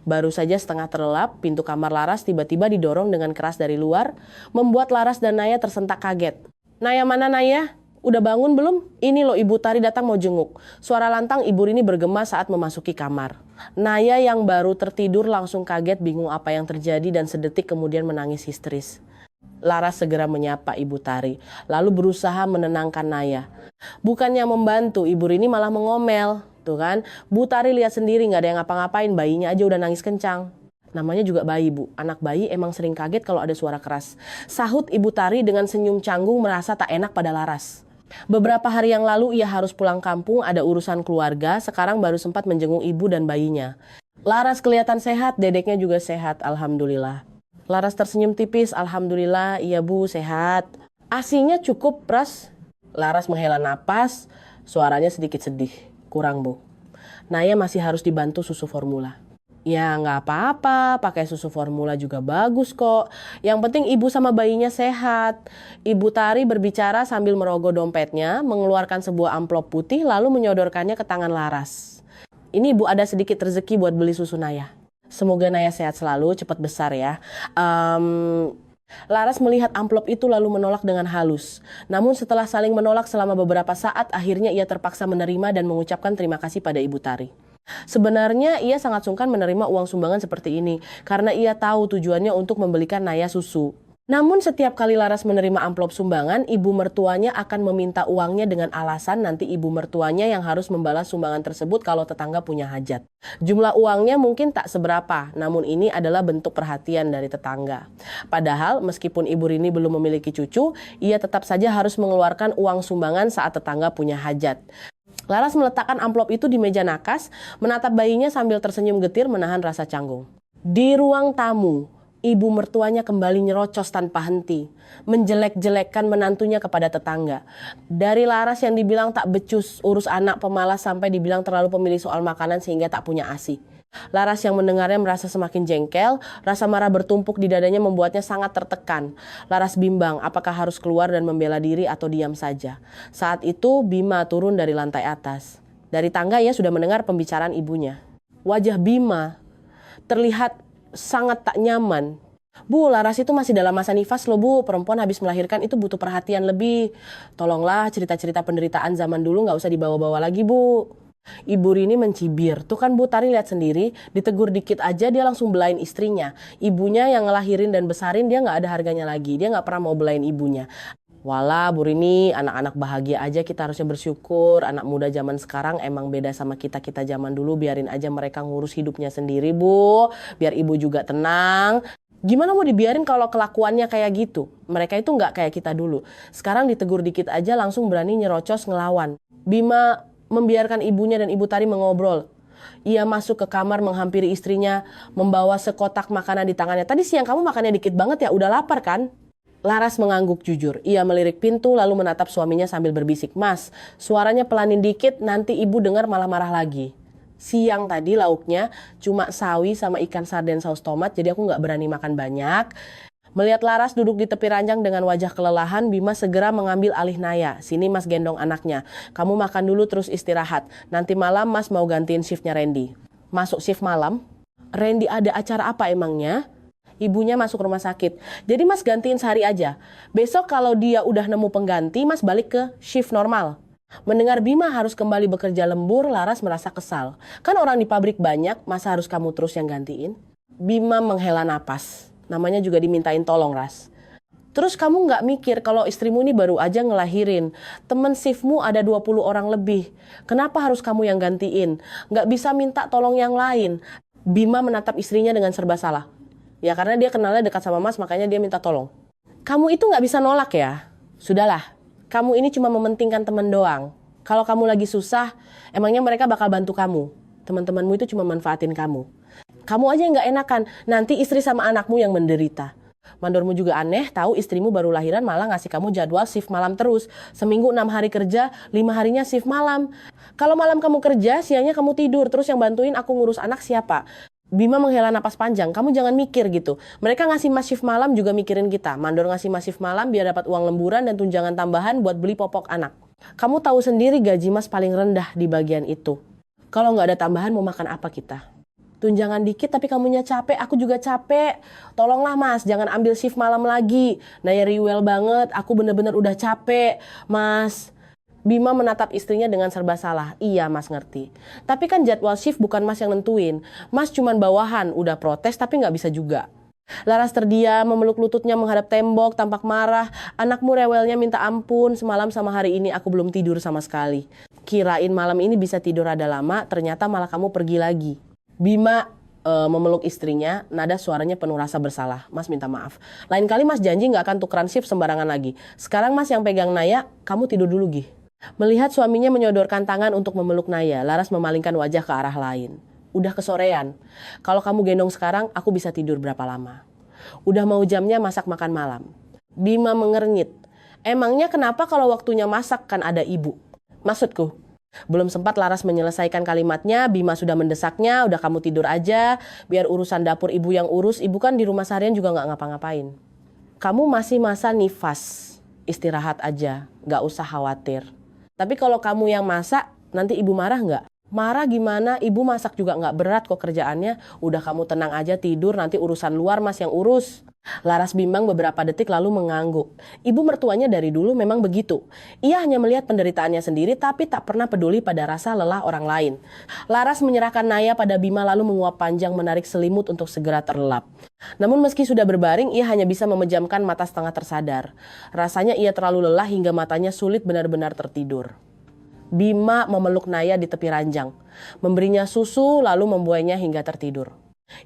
Baru saja setengah terlelap, pintu kamar Laras tiba-tiba didorong dengan keras dari luar, membuat Laras dan Naya tersentak kaget. Naya mana Naya? Udah bangun belum? Ini loh Ibu Tari datang mau jenguk. Suara lantang Ibu Rini bergema saat memasuki kamar. Naya yang baru tertidur langsung kaget, bingung apa yang terjadi dan sedetik kemudian menangis histeris. Laras segera menyapa Ibu Tari, lalu berusaha menenangkan Naya. Bukannya membantu, Ibu Rini malah mengomel. Tuh kan, Bu Tari lihat sendiri nggak ada yang ngapa-ngapain, bayinya aja udah nangis kencang. Namanya juga bayi, Bu. Anak bayi emang sering kaget kalau ada suara keras. Sahut Ibu Tari dengan senyum canggung merasa tak enak pada Laras. Beberapa hari yang lalu ia harus pulang kampung, ada urusan keluarga, sekarang baru sempat menjenguk ibu dan bayinya. Laras kelihatan sehat, dedeknya juga sehat, alhamdulillah. Laras tersenyum tipis, alhamdulillah, iya Bu, sehat. Asinya cukup, Pras. Laras menghela napas, suaranya sedikit sedih. Kurang Bu. Naya masih harus dibantu susu formula. Ya nggak apa-apa, pakai susu formula juga bagus kok. Yang penting ibu sama bayinya sehat. Ibu Tari berbicara sambil merogoh dompetnya, mengeluarkan sebuah amplop putih lalu menyodorkannya ke tangan Laras. Ini Bu ada sedikit rezeki buat beli susu Naya. Semoga Naya sehat selalu, cepat besar ya. Laras melihat amplop itu lalu menolak dengan halus. Namun setelah saling menolak selama beberapa saat, akhirnya ia terpaksa menerima dan mengucapkan terima kasih pada Ibu Tari. Sebenarnya ia sangat sungkan menerima uang sumbangan seperti ini, karena ia tahu tujuannya untuk membelikan Naya susu. Namun setiap kali Laras menerima amplop sumbangan, ibu mertuanya akan meminta uangnya dengan alasan nanti ibu mertuanya yang harus membalas sumbangan tersebut kalau tetangga punya hajat. Jumlah uangnya mungkin tak seberapa, namun ini adalah bentuk perhatian dari tetangga. Padahal meskipun Ibu Rini belum memiliki cucu, ia tetap saja harus mengeluarkan uang sumbangan saat tetangga punya hajat. Laras meletakkan amplop itu di meja nakas, menatap bayinya sambil tersenyum getir menahan rasa canggung. Di ruang tamu, ibu mertuanya kembali nyerocos tanpa henti, menjelek-jelekkan menantunya kepada tetangga. Dari Laras yang dibilang tak becus, urus anak pemalas sampai dibilang terlalu pemilih soal makanan sehingga tak punya asi. Laras yang mendengarnya merasa semakin jengkel, rasa marah bertumpuk di dadanya membuatnya sangat tertekan. Laras bimbang apakah harus keluar dan membela diri atau diam saja. Saat itu Bima turun dari lantai atas. Dari tangga ia sudah mendengar pembicaraan ibunya. Wajah Bima terlihat sangat tak nyaman. Bu, Laras itu masih dalam masa nifas loh Bu, perempuan habis melahirkan itu butuh perhatian lebih. Tolonglah cerita-cerita penderitaan zaman dulu gak usah dibawa-bawa lagi Bu. Ibu Rini mencibir, tuh kan Bu Tari lihat sendiri, ditegur dikit aja dia langsung belain istrinya. Ibunya yang ngelahirin dan besarin dia gak ada harganya lagi, dia gak pernah mau belain ibunya. Walah Bu Rini, anak-anak bahagia aja, kita harusnya bersyukur. Anak muda zaman sekarang emang beda sama kita-kita zaman dulu, biarin aja mereka ngurus hidupnya sendiri Bu, biar ibu juga tenang. Gimana mau dibiarin kalau kelakuannya kayak gitu? Mereka itu nggak kayak kita dulu. Sekarang ditegur dikit aja langsung berani nyerocos ngelawan. Bima membiarkan ibunya dan Ibu Tari mengobrol. Ia masuk ke kamar menghampiri istrinya, membawa sekotak makanan di tangannya. Tadi siang kamu makannya dikit banget ya, udah lapar kan? Laras mengangguk jujur. Ia melirik pintu lalu menatap suaminya sambil berbisik. Mas, suaranya pelanin dikit, nanti ibu dengar malah marah lagi. Siang tadi lauknya cuma sawi sama ikan sarden saus tomat, jadi aku gak berani makan banyak. Melihat Laras duduk di tepi ranjang dengan wajah kelelahan, Bima segera mengambil alih Naya. Sini Mas gendong anaknya. Kamu makan dulu terus istirahat. Nanti malam Mas mau gantiin shiftnya Randy. Masuk shift malam? Randy ada acara apa emangnya? Ibunya masuk rumah sakit. Jadi Mas gantiin sehari aja. Besok kalau dia udah nemu pengganti, Mas balik ke shift normal. Mendengar Bima harus kembali bekerja lembur, Laras merasa kesal. Kan orang di pabrik banyak, masa harus kamu terus yang gantiin? Bima menghela napas. Namanya juga dimintain tolong, Ras. Terus kamu nggak mikir kalau istrimu ini baru aja ngelahirin. Temen shiftmu ada 20 orang lebih. Kenapa harus kamu yang gantiin? Nggak bisa minta tolong yang lain. Bima menatap istrinya dengan serba salah. Ya karena dia kenalnya dekat sama Mas, makanya dia minta tolong. Kamu itu nggak bisa nolak ya? Sudahlah, kamu ini cuma mementingkan teman doang. Kalau kamu lagi susah, emangnya mereka bakal bantu kamu. Teman-temanmu itu cuma manfaatin kamu. Kamu aja yang nggak enakan, nanti istri sama anakmu yang menderita. Mandormu juga aneh, tahu istrimu baru lahiran malah ngasih kamu jadwal shift malam terus. Seminggu 6 hari kerja, 5 harinya shift malam. Kalau malam kamu kerja, siangnya kamu tidur, terus yang bantuin aku ngurus anak siapa? Bima menghela napas panjang, kamu jangan mikir gitu. Mereka ngasih mas shift malam juga mikirin kita. Mandor ngasih mas shift malam biar dapat uang lemburan dan tunjangan tambahan buat beli popok anak. Kamu tahu sendiri gaji mas paling rendah di bagian itu. Kalau nggak ada tambahan mau makan apa kita? Tunjangan dikit tapi kamunya capek, aku juga capek. Tolonglah mas, jangan ambil shift malam lagi. Naya riwel banget, aku bener-bener udah capek. Mas, Bima menatap istrinya dengan serba salah. Iya mas ngerti. Tapi kan jadwal shift bukan mas yang nentuin. Mas cuman bawahan, udah protes tapi nggak bisa juga. Laras terdiam, memeluk lututnya menghadap tembok, tampak marah. Anakmu rewelnya minta ampun, semalam sama hari ini aku belum tidur sama sekali. Kirain malam ini bisa tidur rada lama, ternyata malah kamu pergi lagi. Bima memeluk istrinya, nada suaranya penuh rasa bersalah. Mas minta maaf. Lain kali mas janji nggak akan tukeran shift sembarangan lagi. Sekarang mas yang pegang Naya, kamu tidur dulu Gi. Melihat suaminya menyodorkan tangan untuk memeluk Naya, Laras memalingkan wajah ke arah lain. Udah kesorean. Kalau kamu gendong sekarang, aku bisa tidur berapa lama? Udah mau jamnya masak makan malam. Bima mengernyit. Emangnya kenapa kalau waktunya masak kan ada ibu? Maksudku? Belum sempat Laras menyelesaikan kalimatnya, Bima sudah mendesaknya, udah kamu tidur aja, biar urusan dapur ibu yang urus, ibu kan di rumah seharian juga nggak ngapa-ngapain. Kamu masih masa nifas, istirahat aja, nggak usah khawatir. Tapi kalau kamu yang masak, nanti ibu marah nggak? Marah gimana, ibu masak juga nggak berat kok kerjaannya, udah kamu tenang aja tidur, nanti urusan luar mas yang urus. Laras bimbang beberapa detik lalu mengangguk. Ibu mertuanya dari dulu memang begitu. Ia hanya melihat penderitaannya sendiri tapi tak pernah peduli pada rasa lelah orang lain. Laras menyerahkan Naya pada Bima lalu menguap panjang menarik selimut untuk segera terlelap. Namun meski sudah berbaring, ia hanya bisa memejamkan mata setengah tersadar. Rasanya ia terlalu lelah hingga matanya sulit benar-benar tertidur. Bima memeluk Naya di tepi ranjang, memberinya susu lalu membuainya hingga tertidur.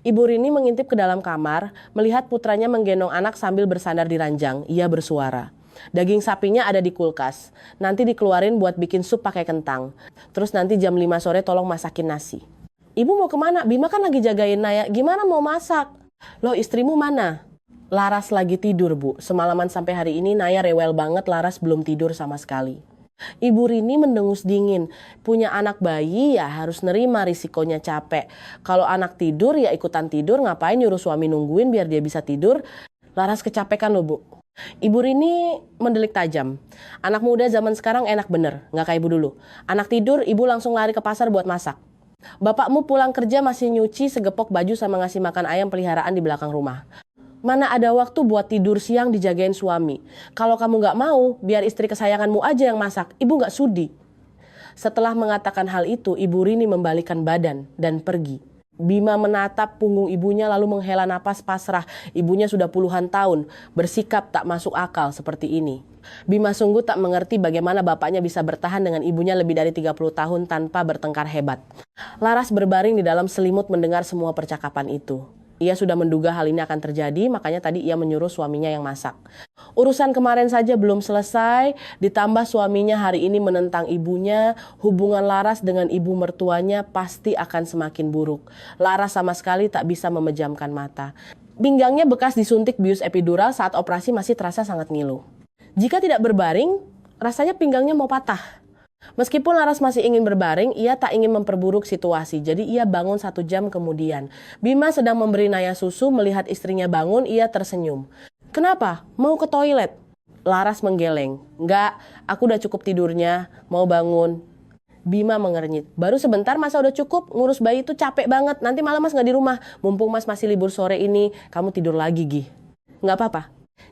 Ibu Rini mengintip ke dalam kamar, melihat putranya menggendong anak sambil bersandar di ranjang. Ia bersuara. Daging sapinya ada di kulkas. Nanti dikeluarin buat bikin sup pakai kentang. Terus nanti jam 5 sore tolong masakin nasi. Ibu mau kemana? Bima kan lagi jagain Naya. Gimana mau masak? Loh istrimu mana? Laras lagi tidur bu. Semalaman sampai hari ini Naya rewel banget, Laras belum tidur sama sekali. Ibu Rini mendengus dingin. Punya anak bayi ya harus nerima risikonya capek. Kalau anak tidur ya ikutan tidur, ngapain nyuruh suami nungguin biar dia bisa tidur. Laras kecapekan loh bu. Ibu Rini mendelik tajam. Anak muda zaman sekarang enak bener, gak kayak ibu dulu. Anak tidur, ibu langsung lari ke pasar buat masak. Bapakmu pulang kerja masih nyuci segepok baju sama ngasih makan ayam peliharaan di belakang rumah. Mana ada waktu buat tidur siang dijagain suami. Kalau kamu gak mau, biar istri kesayanganmu aja yang masak. Ibu gak sudi. Setelah mengatakan hal itu, Ibu Rini membalikkan badan dan pergi. Bima menatap punggung ibunya lalu menghela napas pasrah. Ibunya sudah puluhan tahun, bersikap tak masuk akal seperti ini. Bima sungguh tak mengerti bagaimana bapaknya bisa bertahan dengan ibunya lebih dari 30 tahun tanpa bertengkar hebat. Laras berbaring di dalam selimut mendengar semua percakapan itu. Ia sudah menduga hal ini akan terjadi, makanya tadi ia menyuruh suaminya yang masak. Urusan kemarin saja belum selesai, ditambah suaminya hari ini menentang ibunya, hubungan Laras dengan ibu mertuanya pasti akan semakin buruk. Laras sama sekali tak bisa memejamkan mata. Pinggangnya bekas disuntik bius epidural saat operasi masih terasa sangat ngilu. Jika tidak berbaring, rasanya pinggangnya mau patah. Meskipun Laras masih ingin berbaring, ia tak ingin memperburuk situasi, jadi ia bangun 1 jam kemudian. Bima sedang memberi Naya susu, melihat istrinya bangun, ia tersenyum. Kenapa? Mau ke toilet? Laras menggeleng. Enggak, aku udah cukup tidurnya, mau bangun. Bima mengernyit. Baru sebentar masa udah cukup? Ngurus bayi itu capek banget. Nanti malam mas nggak di rumah. Mumpung mas masih libur sore ini, kamu tidur lagi, Gih. Nggak apa-apa.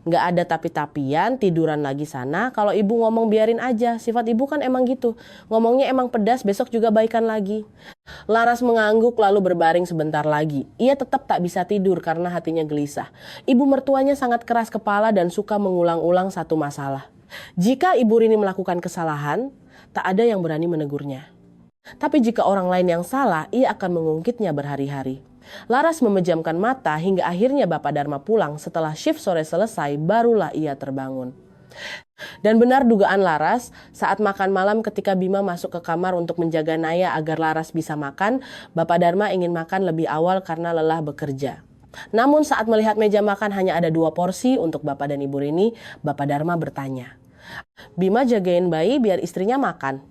Nggak ada tapi-tapian, tiduran lagi sana. Kalau ibu ngomong biarin aja. Sifat ibu kan emang gitu. Ngomongnya emang pedas, besok juga baikan lagi. Laras mengangguk lalu berbaring sebentar lagi. Ia tetap tak bisa tidur karena hatinya gelisah. Ibu mertuanya sangat keras kepala dan suka mengulang-ulang satu masalah. Jika Ibu Rini melakukan kesalahan, tak ada yang berani menegurnya. Tapi jika orang lain yang salah, ia akan mengungkitnya berhari-hari. Laras memejamkan mata hingga akhirnya Bapak Dharma pulang. Setelah shift sore selesai, barulah ia terbangun. Dan benar dugaan Laras, saat makan malam ketika Bima masuk ke kamar untuk menjaga Naya agar Laras bisa makan, Bapak Dharma ingin makan lebih awal karena lelah bekerja. Namun saat melihat meja makan hanya ada 2 porsi untuk Bapak dan Ibu Rini, Bapak Dharma bertanya, "Bima jagain bayi biar istrinya makan."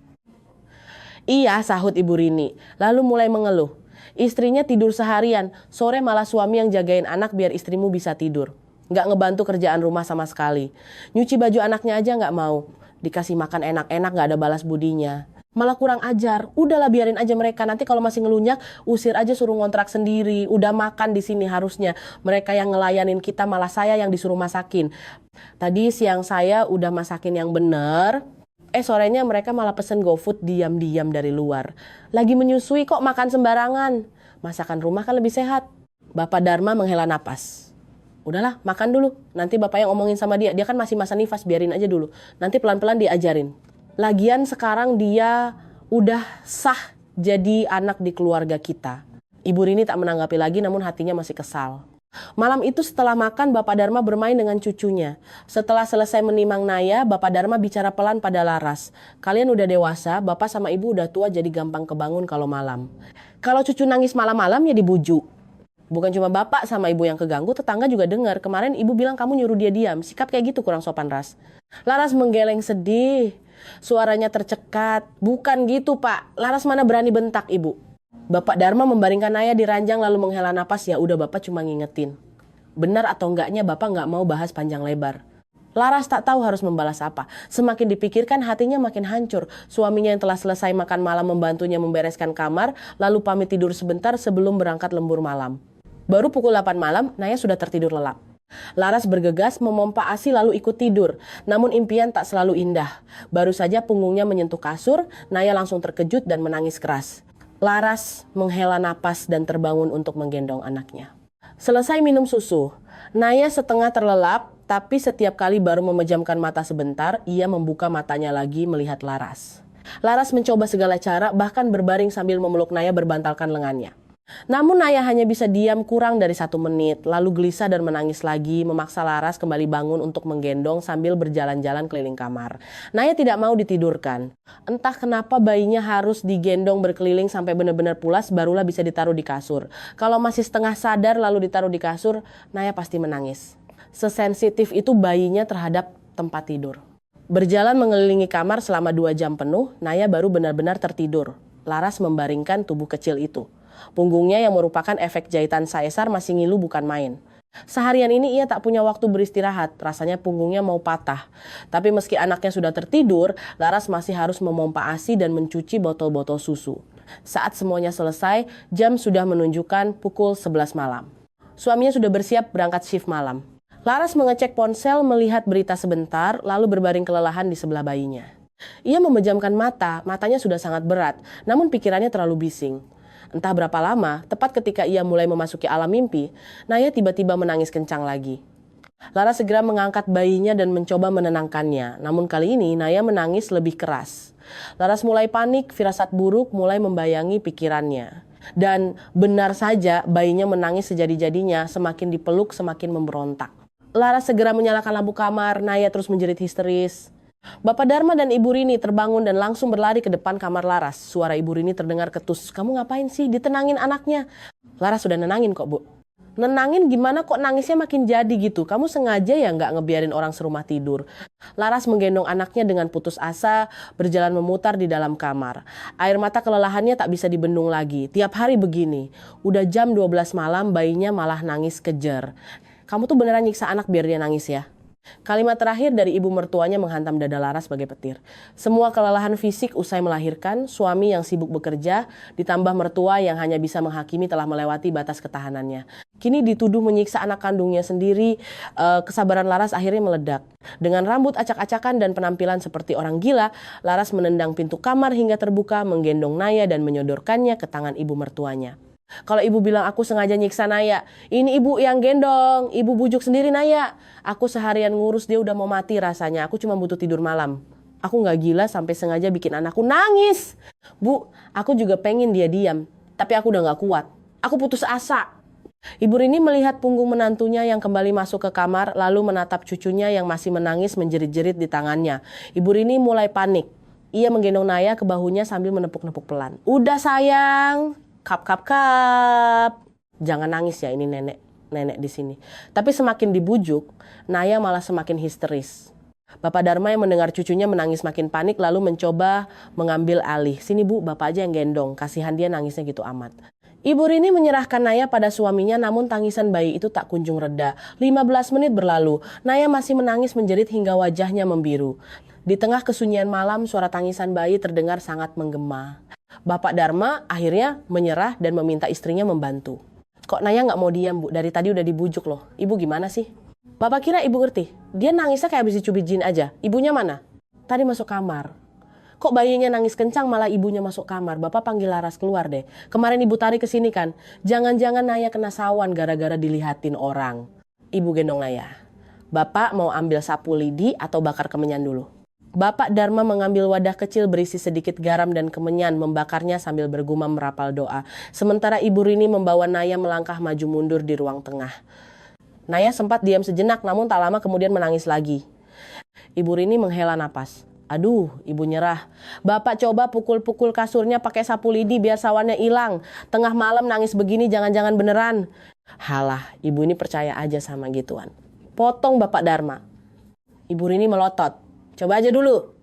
"Iya," sahut Ibu Rini, lalu mulai mengeluh. "Istrinya tidur seharian, sore malah suami yang jagain anak biar istrimu bisa tidur. Nggak ngebantu kerjaan rumah sama sekali. Nyuci baju anaknya aja nggak mau. Dikasih makan enak-enak nggak ada balas budinya. Malah kurang ajar. Udahlah biarin aja mereka. Nanti kalau masih ngelunjak, usir aja suruh ngontrak sendiri. Udah makan di sini harusnya. Mereka yang ngelayanin kita malah saya yang disuruh masakin. Tadi siang saya udah masakin yang bener. Sorenya mereka malah pesen GoFood diam-diam dari luar. Lagi menyusui kok makan sembarangan. Masakan rumah kan lebih sehat." Bapak Dharma menghela napas. "Udahlah, makan dulu. Nanti bapak yang omongin sama dia. Dia kan masih masa nifas, biarin aja dulu. Nanti pelan-pelan diajarin. Lagian sekarang dia udah sah jadi anak di keluarga kita." Ibu Rini tak menanggapi lagi namun hatinya masih kesal. Malam itu setelah makan, Bapak Dharma bermain dengan cucunya. Setelah selesai menimang Naya, Bapak Dharma bicara pelan pada Laras. "Kalian udah dewasa, bapak sama ibu udah tua jadi gampang kebangun kalau malam. Kalau cucu nangis malam-malam ya dibujuk. Bukan cuma bapak sama ibu yang keganggu, tetangga juga dengar. Kemarin ibu bilang kamu nyuruh dia diam. Sikap kayak gitu kurang sopan, Ras." Laras menggeleng sedih. Suaranya tercekat. "Bukan gitu, Pak. Laras mana berani bentak ibu." Bapak Dharma membaringkan Naya di ranjang lalu menghela napas. "Ya udah, bapak cuma ngingetin. Benar atau enggaknya bapak nggak mau bahas panjang lebar." Laras tak tahu harus membalas apa. Semakin dipikirkan hatinya makin hancur. Suaminya yang telah selesai makan malam membantunya membereskan kamar, lalu pamit tidur sebentar sebelum berangkat lembur malam. Baru pukul 8 malam, Naya sudah tertidur lelap. Laras bergegas memompa ASI lalu ikut tidur. Namun impian tak selalu indah. Baru saja punggungnya menyentuh kasur, Naya langsung terkejut dan menangis keras. Laras menghela napas dan terbangun untuk menggendong anaknya. Selesai minum susu, Naya setengah terlelap, tapi setiap kali baru memejamkan mata sebentar, ia membuka matanya lagi melihat Laras. Laras mencoba segala cara, bahkan berbaring sambil memeluk Naya berbantalkan lengannya. Namun Naya hanya bisa diam kurang dari 1 menit, lalu gelisah dan menangis lagi, memaksa Laras kembali bangun untuk menggendong sambil berjalan-jalan keliling kamar. Naya tidak mau ditidurkan. Entah kenapa bayinya harus digendong berkeliling sampai benar-benar pulas barulah bisa ditaruh di kasur. Kalau masih setengah sadar lalu ditaruh di kasur, Naya pasti menangis. Sesensitif itu bayinya terhadap tempat tidur. Berjalan mengelilingi kamar selama 2 jam penuh, Naya baru benar-benar tertidur. Laras membaringkan tubuh kecil itu. Punggungnya yang merupakan efek jahitan caesar masih ngilu bukan main. Seharian ini ia tak punya waktu beristirahat, rasanya punggungnya mau patah. Tapi meski anaknya sudah tertidur, Laras masih harus memompa ASI dan mencuci botol-botol susu. Saat semuanya selesai, jam sudah menunjukkan pukul 11 malam. Suaminya sudah bersiap berangkat shift malam. Laras mengecek ponsel, melihat berita sebentar, lalu berbaring kelelahan di sebelah bayinya. Ia memejamkan mata, matanya sudah sangat berat, namun pikirannya terlalu bising. Entah berapa lama, tepat ketika ia mulai memasuki alam mimpi, Naya tiba-tiba menangis kencang lagi. Laras segera mengangkat bayinya dan mencoba menenangkannya, namun kali ini Naya menangis lebih keras. Laras mulai panik, firasat buruk mulai membayangi pikirannya. Dan benar saja bayinya menangis sejadi-jadinya, semakin dipeluk semakin memberontak. Laras segera menyalakan lampu kamar, Naya terus menjerit histeris. Bapak Dharma dan Ibu Rini terbangun dan langsung berlari ke depan kamar Laras. Suara Ibu Rini terdengar ketus. "Kamu ngapain sih? Ditenangin anaknya." "Laras sudah nenangin kok, Bu." "Nenangin gimana kok nangisnya makin jadi gitu? Kamu sengaja ya nggak ngebiarin orang serumah tidur?" Laras menggendong anaknya dengan putus asa, berjalan memutar di dalam kamar. Air mata kelelahannya tak bisa dibendung lagi. Tiap hari begini. Udah jam 12 malam bayinya malah nangis kejer. Kamu tuh beneran nyiksa anak biar dia nangis ya. Kalimat terakhir dari ibu mertuanya menghantam dada Laras sebagai petir. Semua kelelahan fisik usai melahirkan, suami yang sibuk bekerja, ditambah mertua yang hanya bisa menghakimi telah melewati batas ketahanannya. Kini dituduh menyiksa anak kandungnya sendiri, kesabaran Laras akhirnya meledak. Dengan rambut acak-acakan dan penampilan seperti orang gila, Laras menendang pintu kamar hingga terbuka, menggendong Naya dan menyodorkannya ke tangan ibu mertuanya. Kalau ibu bilang aku sengaja nyiksa Naya, ini ibu yang gendong, ibu bujuk sendiri Naya. Aku seharian ngurus dia udah mau mati rasanya, aku cuma butuh tidur malam. Aku gak gila sampai sengaja bikin anakku nangis. Bu, aku juga pengen dia diam, tapi aku udah gak kuat. Aku putus asa. Ibu Rini melihat punggung menantunya yang kembali masuk ke kamar, lalu menatap cucunya yang masih menangis menjerit-jerit di tangannya. Ibu Rini mulai panik. Ia menggendong Naya ke bahunya sambil menepuk-nepuk pelan. Udah sayang. Kap. Jangan nangis ya, ini nenek di sini. Tapi semakin dibujuk, Naya malah semakin histeris. Bapak Dharma yang mendengar cucunya menangis makin panik lalu mencoba mengambil alih. Sini bu, bapak aja yang gendong. Kasihan dia nangisnya gitu amat. Ibu Rini menyerahkan Naya pada suaminya namun tangisan bayi itu tak kunjung reda. 15 menit berlalu, Naya masih menangis menjerit hingga wajahnya membiru. Di tengah kesunyian malam, suara tangisan bayi terdengar sangat menggema. Bapak Dharma akhirnya menyerah dan meminta istrinya membantu. Kok Naya nggak mau diam bu? Dari tadi udah dibujuk loh. Ibu gimana sih? Bapak kira ibu ngerti? Dia nangisnya kayak habis dicubit jin aja. Ibunya mana? Tadi masuk kamar. Kok bayinya nangis kencang malah ibunya masuk kamar? Bapak panggil Laras keluar deh. Kemarin ibu tarik ke sini kan? Jangan-jangan Naya kena sawan gara-gara dilihatin orang. Ibu gendong Naya. Bapak mau ambil sapu lidi atau bakar kemenyan dulu? Bapak Dharma mengambil wadah kecil berisi sedikit garam dan kemenyan, membakarnya sambil bergumam merapal doa. Sementara Ibu Rini membawa Naya melangkah maju mundur di ruang tengah. Naya sempat diam sejenak namun tak lama kemudian menangis lagi. Ibu Rini menghela napas. Aduh, ibu nyerah. Bapak coba pukul-pukul kasurnya pakai sapu lidi biar sawannya hilang. Tengah malam nangis begini jangan-jangan beneran. Halah, ibu ini percaya aja sama gituan. Potong Bapak Dharma. Ibu Rini melotot. Coba aja dulu.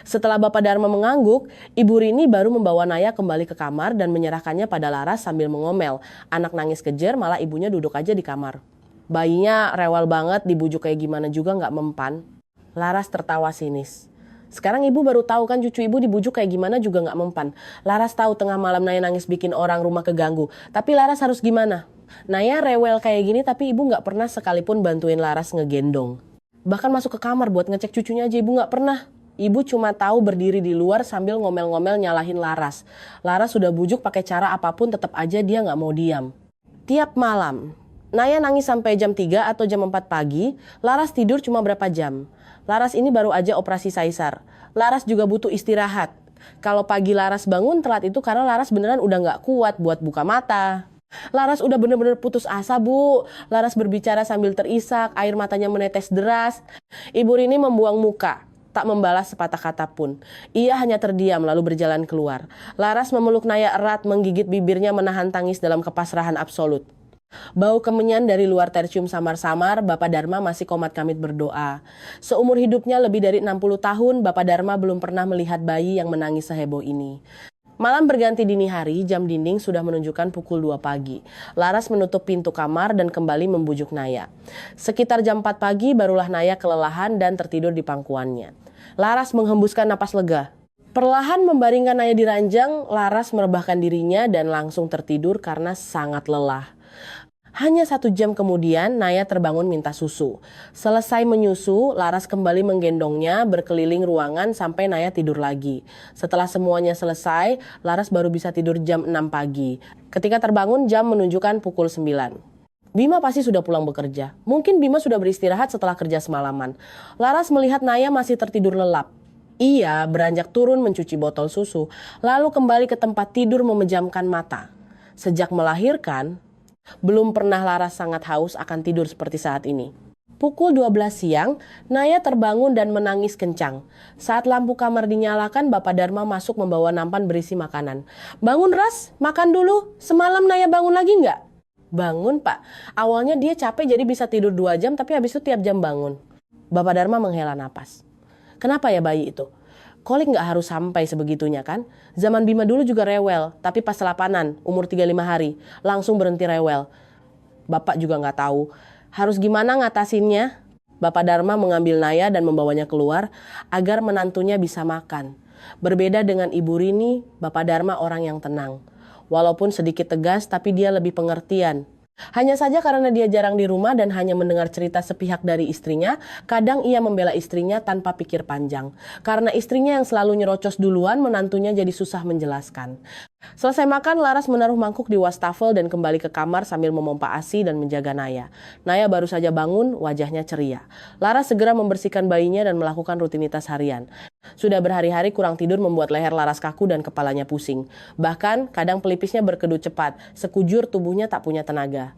Setelah Bapak Dharma mengangguk, Ibu Rini baru membawa Naya kembali ke kamar dan menyerahkannya pada Laras sambil mengomel. Anak nangis kejer, malah ibunya duduk aja di kamar. Bayinya rewel banget, dibujuk kayak gimana juga nggak mempan. Laras tertawa sinis. Sekarang ibu baru tahu kan cucu ibu dibujuk kayak gimana juga nggak mempan. Laras tahu tengah malam Naya nangis bikin orang rumah keganggu. Tapi Laras harus gimana? Naya rewel kayak gini tapi ibu nggak pernah sekalipun bantuin Laras ngegendong. Bahkan masuk ke kamar buat ngecek cucunya aja ibu nggak pernah. Ibu cuma tahu berdiri di luar sambil ngomel-ngomel nyalahin Laras. Laras sudah bujuk pakai cara apapun tetap aja dia nggak mau diam. Tiap malam, Naya nangis sampai jam 3 atau jam 4 pagi, Laras tidur cuma berapa jam. Laras ini baru aja operasi Caesar. Laras juga butuh istirahat. Kalau pagi Laras bangun telat itu karena Laras beneran udah nggak kuat buat buka mata. Laras udah bener-bener putus asa bu. Laras berbicara sambil terisak, air matanya menetes deras. Ibu Rini membuang muka, tak membalas sepatah kata pun. Ia hanya terdiam lalu berjalan keluar. Laras memeluk Naya erat, menggigit bibirnya menahan tangis dalam kepasrahan absolut. Bau kemenyan dari luar tercium samar-samar, Bapak Dharma masih komat kamit berdoa. Seumur hidupnya lebih dari 60 tahun, Bapak Dharma belum pernah melihat bayi yang menangis seheboh ini. Malam berganti dini hari, jam dinding sudah menunjukkan pukul 2 pagi. Laras menutup pintu kamar dan kembali membujuk Naya. Sekitar jam 4 pagi barulah Naya kelelahan dan tertidur di pangkuannya. Laras menghembuskan napas lega. Perlahan membaringkan Naya di ranjang, Laras merebahkan dirinya dan langsung tertidur karena sangat lelah. Hanya 1 jam kemudian, Naya terbangun minta susu. Selesai menyusu, Laras kembali menggendongnya berkeliling ruangan sampai Naya tidur lagi. Setelah semuanya selesai, Laras baru bisa tidur jam 6 pagi. Ketika terbangun, jam menunjukkan pukul 9. Bima pasti sudah pulang bekerja. Mungkin Bima sudah beristirahat setelah kerja semalaman. Laras melihat Naya masih tertidur lelap. Ia beranjak turun mencuci botol susu, lalu kembali ke tempat tidur memejamkan mata. Sejak melahirkan, belum pernah Laras sangat haus akan tidur seperti saat ini. Pukul 12 siang, Naya terbangun dan menangis kencang. Saat lampu kamar dinyalakan, Bapak Dharma masuk membawa nampan berisi makanan. Bangun Ras, makan dulu. Semalam Naya bangun lagi nggak? Bangun Pak. Awalnya dia capek jadi bisa tidur 2 jam tapi habis itu tiap jam bangun. Bapak Dharma menghela napas. Kenapa ya bayi itu? Kolik nggak harus sampai sebegitunya kan? Zaman Bima dulu juga rewel, tapi pas telapanan, umur 35 hari, langsung berhenti rewel. Bapak juga nggak tahu. Harus gimana ngatasinnya? Bapak Dharma mengambil Naya dan membawanya keluar agar menantunya bisa makan. Berbeda dengan Ibu Rini, Bapak Dharma orang yang tenang. Walaupun sedikit tegas, tapi dia lebih pengertian. Hanya saja karena dia jarang di rumah dan hanya mendengar cerita sepihak dari istrinya, kadang ia membela istrinya tanpa pikir panjang. Karena istrinya yang selalu nyerocos duluan, menantunya jadi susah menjelaskan. Selesai makan, Laras menaruh mangkuk di wastafel dan kembali ke kamar sambil memompa ASI dan menjaga Naya. Naya baru saja bangun, wajahnya ceria. Laras segera membersihkan bayinya dan melakukan rutinitas harian. Sudah berhari-hari kurang tidur membuat leher Laras kaku dan kepalanya pusing. Bahkan kadang pelipisnya berkedut cepat, sekujur tubuhnya tak punya tenaga.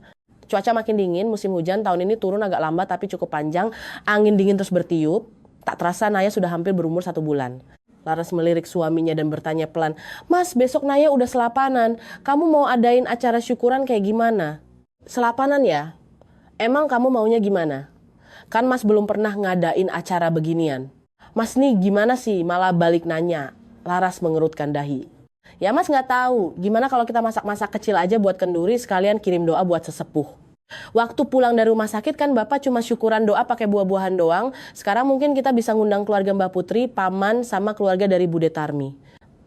Cuaca makin dingin, musim hujan tahun ini turun agak lambat tapi cukup panjang, angin dingin terus bertiup. Tak terasa Naya sudah hampir berumur 1 bulan. Laras melirik suaminya dan bertanya pelan, "Mas, besok Naya udah selapanan. Kamu mau adain acara syukuran kayak gimana?" "Selapanan ya? Emang kamu maunya gimana? Kan Mas belum pernah ngadain acara beginian." "Mas nih gimana sih malah balik nanya?" Laras mengerutkan dahi. "Ya Mas nggak tahu, gimana kalau kita masak-masak kecil aja buat kenduri sekalian kirim doa buat sesepuh. Waktu pulang dari rumah sakit kan Bapak cuma syukuran doa pakai buah-buahan doang. Sekarang mungkin kita bisa ngundang keluarga Mbak Putri, paman, sama keluarga dari Bude Tarmi.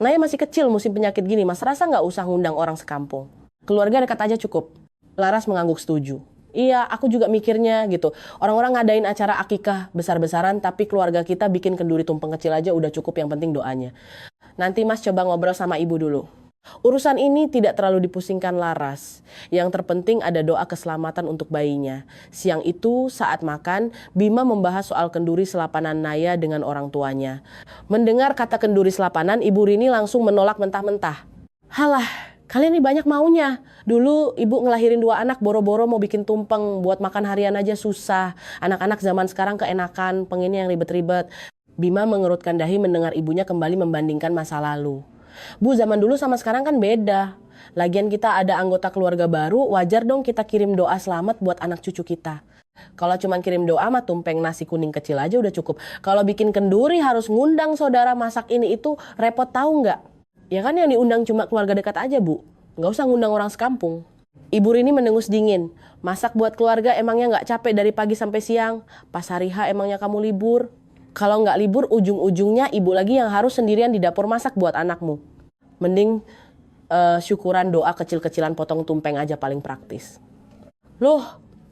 Naya masih kecil musim penyakit gini, Mas rasa nggak usah ngundang orang sekampung. Keluarga dekat aja cukup." Laras mengangguk setuju. "Iya, aku juga mikirnya gitu. Orang-orang ngadain acara akikah besar-besaran, tapi keluarga kita bikin kenduri tumpeng kecil aja udah cukup, yang penting doanya. Nanti Mas coba ngobrol sama ibu dulu." Urusan ini tidak terlalu dipusingkan Laras. Yang terpenting ada doa keselamatan untuk bayinya. Siang itu saat makan, Bima membahas soal kenduri selapanan Naya dengan orang tuanya. Mendengar kata kenduri selapanan, Ibu Rini langsung menolak mentah-mentah. "Halah, kalian ini banyak maunya. Dulu ibu ngelahirin 2 anak boro-boro mau bikin tumpeng, buat makan harian aja susah. Anak-anak zaman sekarang keenakan, pengennya yang ribet-ribet." Bima mengerutkan dahi mendengar ibunya kembali membandingkan masa lalu. "Bu, zaman dulu sama sekarang kan beda. Lagian kita ada anggota keluarga baru, wajar dong kita kirim doa selamat buat anak cucu kita. Kalau cuma kirim doa mah tumpeng nasi kuning kecil aja udah cukup. Kalau bikin kenduri harus ngundang saudara masak ini itu, repot tahu nggak? Ya kan yang diundang cuma keluarga dekat aja Bu. Nggak usah ngundang orang sekampung." Ibu Rini mendengus dingin. "Masak buat keluarga emangnya nggak capek dari pagi sampai siang? Pas hari H emangnya kamu libur? Kalau nggak libur, ujung-ujungnya ibu lagi yang harus sendirian di dapur masak buat anakmu. Mending syukuran doa kecil-kecilan potong tumpeng aja paling praktis." "Loh,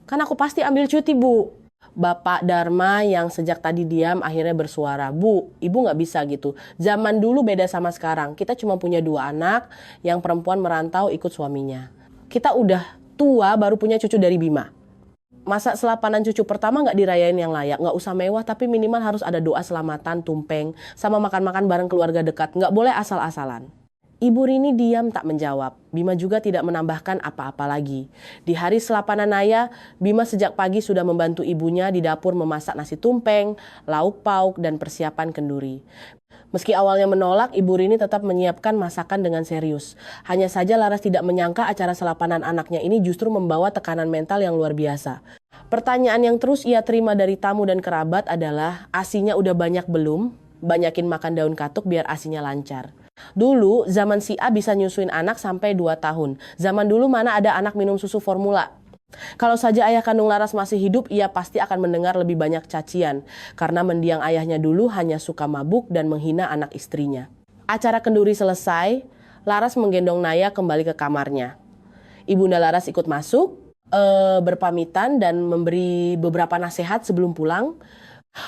kan aku pasti ambil cuti Bu." Bapak Dharma yang sejak tadi diam akhirnya bersuara. "Bu, ibu nggak bisa gitu. Zaman dulu beda sama sekarang. Kita cuma punya 2 anak, yang perempuan merantau ikut suaminya. Kita udah tua baru punya cucu dari Bima. Masa selapanan cucu pertama nggak dirayain yang layak, nggak usah mewah tapi minimal harus ada doa selamatan, tumpeng, sama makan-makan bareng keluarga dekat, nggak boleh asal-asalan." Ibu Rini diam tak menjawab. Bima juga tidak menambahkan apa-apa lagi. Di hari selapanan Naya, Bima sejak pagi sudah membantu ibunya di dapur memasak nasi tumpeng, lauk pauk, dan persiapan kenduri. Meski awalnya menolak, Ibu Rini tetap menyiapkan masakan dengan serius. Hanya saja Laras tidak menyangka acara selapanan anaknya ini justru membawa tekanan mental yang luar biasa. Pertanyaan yang terus ia terima dari tamu dan kerabat adalah, ASINya udah banyak belum? Banyakin makan daun katuk biar ASINya lancar. Dulu zaman si A bisa nyusuin anak sampai 2 tahun. Zaman dulu mana ada anak minum susu formula. Kalau saja ayah kandung Laras masih hidup, ia pasti akan mendengar lebih banyak cacian. Karena mendiang ayahnya dulu hanya suka mabuk dan menghina anak istrinya. Acara kenduri selesai, Laras menggendong Naya kembali ke kamarnya. Ibunda Laras ikut masuk, berpamitan dan memberi beberapa nasihat sebelum pulang.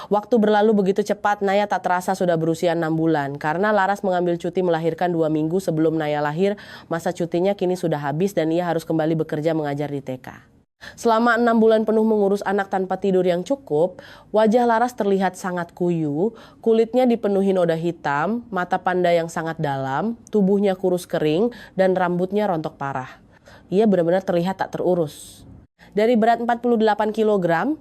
Waktu berlalu begitu cepat, Naya tak terasa sudah berusia 6 bulan. Karena Laras mengambil cuti melahirkan 2 minggu sebelum Naya lahir, masa cutinya kini sudah habis dan ia harus kembali bekerja mengajar di TK. Selama 6 bulan penuh mengurus anak tanpa tidur yang cukup, wajah Laras terlihat sangat kuyu, kulitnya dipenuhi noda hitam, mata panda yang sangat dalam, tubuhnya kurus kering, dan rambutnya rontok parah. Ia benar-benar terlihat tak terurus. Dari berat 48 kg,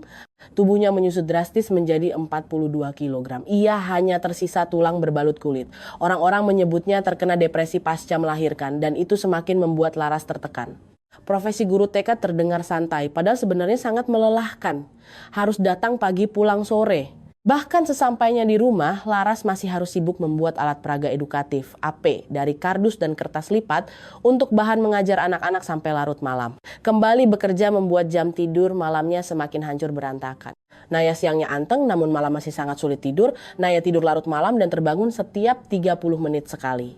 tubuhnya menyusut drastis menjadi 42 kg. Ia hanya tersisa tulang berbalut kulit. Orang-orang menyebutnya terkena depresi pasca melahirkan dan itu semakin membuat Laras tertekan. Profesi guru TK terdengar santai, padahal sebenarnya sangat melelahkan. Harus datang pagi pulang sore. Bahkan sesampainya di rumah, Laras masih harus sibuk membuat alat peraga edukatif, AP, dari kardus dan kertas lipat untuk bahan mengajar anak-anak sampai larut malam. Kembali bekerja membuat jam tidur malamnya semakin hancur berantakan. Naya siangnya anteng namun malam masih sangat sulit tidur. Naya tidur larut malam dan terbangun setiap 30 menit sekali.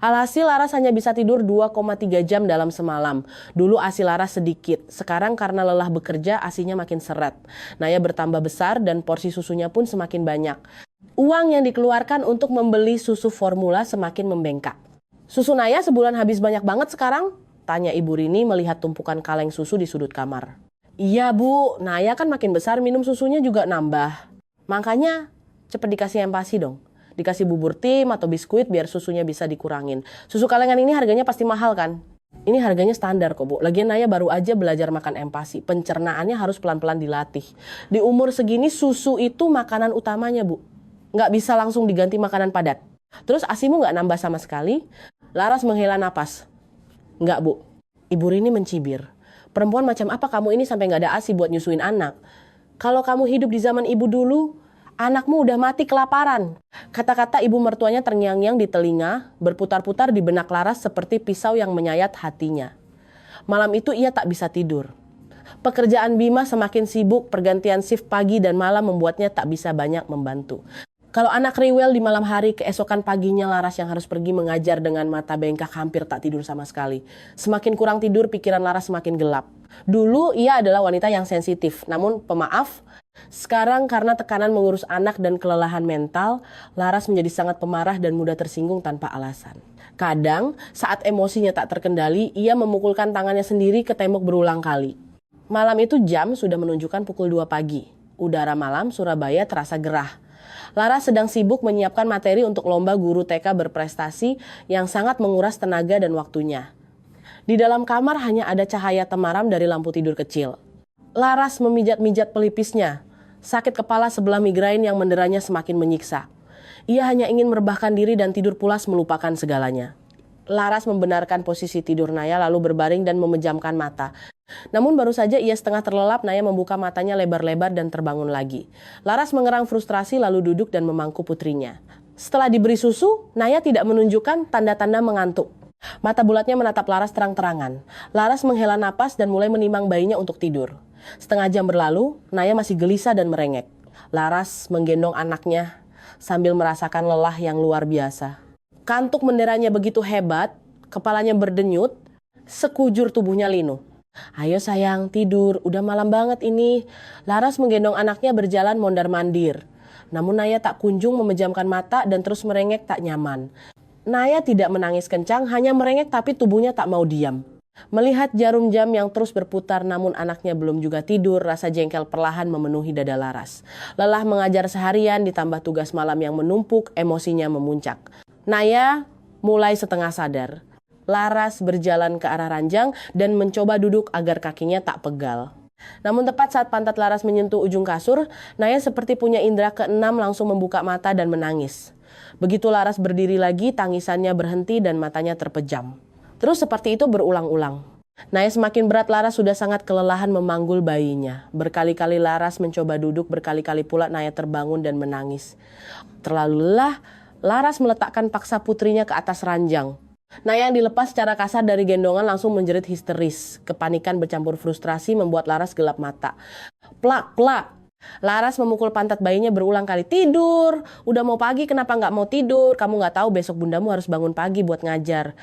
Alhasil Laras hanya bisa tidur 2,3 jam dalam semalam. Dulu ASI Laras sedikit, sekarang karena lelah bekerja ASInya makin seret. Naya bertambah besar dan porsi susunya pun semakin banyak. Uang yang dikeluarkan untuk membeli susu formula semakin membengkak. Susu Naya sebulan habis banyak banget sekarang? Tanya Ibu Rini melihat tumpukan kaleng susu di sudut kamar. Iya Bu, Naya kan makin besar minum susunya juga nambah. Makanya cepet dikasih empasi dong. Dikasih bubur tim atau biskuit biar susunya bisa dikurangin. Susu kalengan ini harganya pasti mahal kan? Ini harganya standar kok Bu. Lagian Naya baru aja belajar makan empasi. Pencernaannya harus pelan-pelan dilatih. Di umur segini susu itu makanan utamanya Bu. Nggak bisa langsung diganti makanan padat. Terus ASImu nggak nambah sama sekali? Laras menghela napas. Nggak Bu. Ibu Rini mencibir. Perempuan macam apa kamu ini sampai nggak ada ASI buat nyusuin anak? Kalau kamu hidup di zaman ibu dulu, anakmu udah mati kelaparan. Kata-kata ibu mertuanya terngiang-ngiang di telinga, berputar-putar di benak Laras seperti pisau yang menyayat hatinya. Malam itu ia tak bisa tidur. Pekerjaan Bima semakin sibuk, pergantian shift pagi dan malam membuatnya tak bisa banyak membantu. Kalau anak rewel di malam hari, keesokan paginya Laras yang harus pergi mengajar dengan mata bengkak hampir tak tidur sama sekali. Semakin kurang tidur, pikiran Laras semakin gelap. Dulu ia adalah wanita yang sensitif, namun pemaaf. Sekarang karena tekanan mengurus anak dan kelelahan mental, Laras menjadi sangat pemarah dan mudah tersinggung tanpa alasan. Kadang, saat emosinya tak terkendali, ia memukulkan tangannya sendiri ke tembok berulang kali. Malam itu jam sudah menunjukkan pukul 2 pagi. Udara malam Surabaya terasa gerah. Laras sedang sibuk menyiapkan materi untuk lomba guru TK berprestasi yang sangat menguras tenaga dan waktunya. Di dalam kamar hanya ada cahaya temaram dari lampu tidur kecil. Laras memijat-mijat pelipisnya. Sakit kepala sebelah migrain yang menderanya semakin menyiksa. Ia hanya ingin merebahkan diri dan tidur pulas melupakan segalanya. Laras membenarkan posisi tidur Naya lalu berbaring dan memejamkan mata. Namun baru saja ia setengah terlelap, Naya membuka matanya lebar-lebar dan terbangun lagi. Laras mengerang frustrasi lalu duduk dan memangku putrinya. Setelah diberi susu, Naya tidak menunjukkan tanda-tanda mengantuk. Mata bulatnya menatap Laras terang-terangan. Laras menghela napas dan mulai menimang bayinya untuk tidur. Setengah jam berlalu, Naya masih gelisah dan merengek. Laras menggendong anaknya sambil merasakan lelah yang luar biasa. Kantuk menderanya begitu hebat, kepalanya berdenyut, sekujur tubuhnya linu. Ayo sayang, tidur, udah malam banget ini. Laras menggendong anaknya berjalan mondar-mandir. Namun Naya tak kunjung memejamkan mata dan terus merengek tak nyaman. Naya tidak menangis kencang, hanya merengek tapi tubuhnya tak mau diam. Melihat jarum jam yang terus berputar namun anaknya belum juga tidur, rasa jengkel perlahan memenuhi dada Laras. Lelah mengajar seharian ditambah tugas malam yang menumpuk, emosinya memuncak. Naya mulai setengah sadar. Laras berjalan ke arah ranjang dan mencoba duduk agar kakinya tak pegal. Namun tepat saat pantat Laras menyentuh ujung kasur, Naya seperti punya indera keenam langsung membuka mata dan menangis. Begitu Laras berdiri lagi, tangisannya berhenti dan matanya terpejam. Terus seperti itu berulang-ulang. Naya semakin berat, Laras sudah sangat kelelahan memanggul bayinya. Berkali-kali Laras mencoba duduk, berkali-kali pula Naya terbangun dan menangis. Terlalu lelah, Laras meletakkan paksa putrinya ke atas ranjang. Naya yang dilepas secara kasar dari gendongan langsung menjerit histeris. Kepanikan bercampur frustrasi membuat Laras gelap mata. Plak, plak. Laras memukul pantat bayinya berulang kali. Tidur, udah mau pagi kenapa nggak mau tidur? Kamu nggak tahu besok bundamu harus bangun pagi buat ngajar.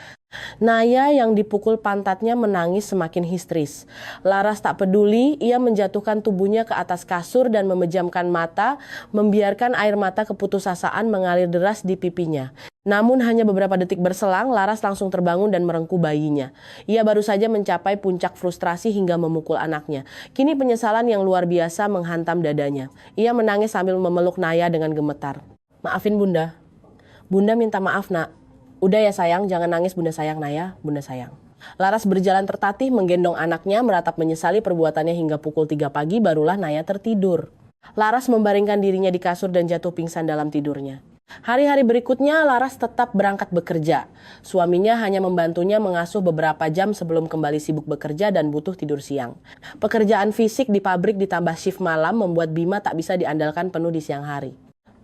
Naya yang dipukul pantatnya menangis semakin histeris. Laras tak peduli, ia menjatuhkan tubuhnya ke atas kasur dan memejamkan mata, membiarkan air mata keputusasaan mengalir deras di pipinya. Namun hanya beberapa detik berselang, Laras langsung terbangun dan merengkuh bayinya. Ia baru saja mencapai puncak frustrasi hingga memukul anaknya. Kini penyesalan yang luar biasa menghantam dadanya. Ia menangis sambil memeluk Naya dengan gemetar. Maafin Bunda. Bunda minta maaf nak. Udah ya sayang, jangan nangis Bunda sayang Naya, Bunda sayang. Laras berjalan tertatih menggendong anaknya, meratap menyesali perbuatannya hingga pukul 3 pagi barulah Naya tertidur. Laras membaringkan dirinya di kasur dan jatuh pingsan dalam tidurnya. Hari-hari berikutnya Laras tetap berangkat bekerja. Suaminya hanya membantunya mengasuh beberapa jam sebelum kembali sibuk bekerja dan butuh tidur siang. Pekerjaan fisik di pabrik ditambah shift malam membuat Bima tak bisa diandalkan penuh di siang hari.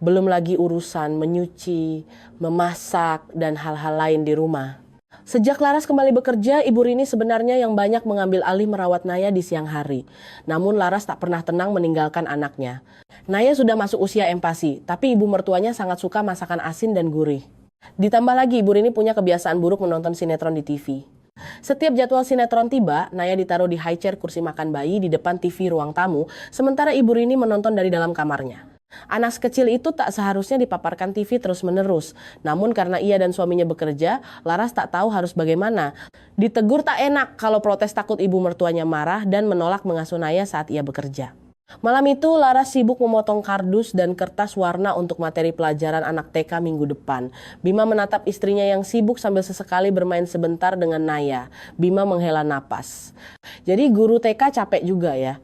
Belum lagi urusan menyuci, memasak, dan hal-hal lain di rumah. Sejak Laras kembali bekerja, Ibu Rini sebenarnya yang banyak mengambil alih merawat Naya di siang hari. Namun Laras tak pernah tenang meninggalkan anaknya. Naya sudah masuk usia empasi, tapi ibu mertuanya sangat suka masakan asin dan gurih. Ditambah lagi, Ibu Rini punya kebiasaan buruk menonton sinetron di TV. Setiap jadwal sinetron tiba, Naya ditaruh di high chair kursi makan bayi di depan TV ruang tamu, sementara Ibu Rini menonton dari dalam kamarnya. Anak kecil itu tak seharusnya dipaparkan TV terus-menerus. Namun karena ia dan suaminya bekerja, Laras tak tahu harus bagaimana. Ditegur tak enak kalau protes takut ibu mertuanya marah dan menolak mengasuh Naya saat ia bekerja. Malam itu Laras sibuk memotong kardus dan kertas warna untuk materi pelajaran anak TK minggu depan. Bima menatap istrinya yang sibuk sambil sesekali bermain sebentar dengan Naya. Bima menghela napas. Jadi guru TK capek juga ya.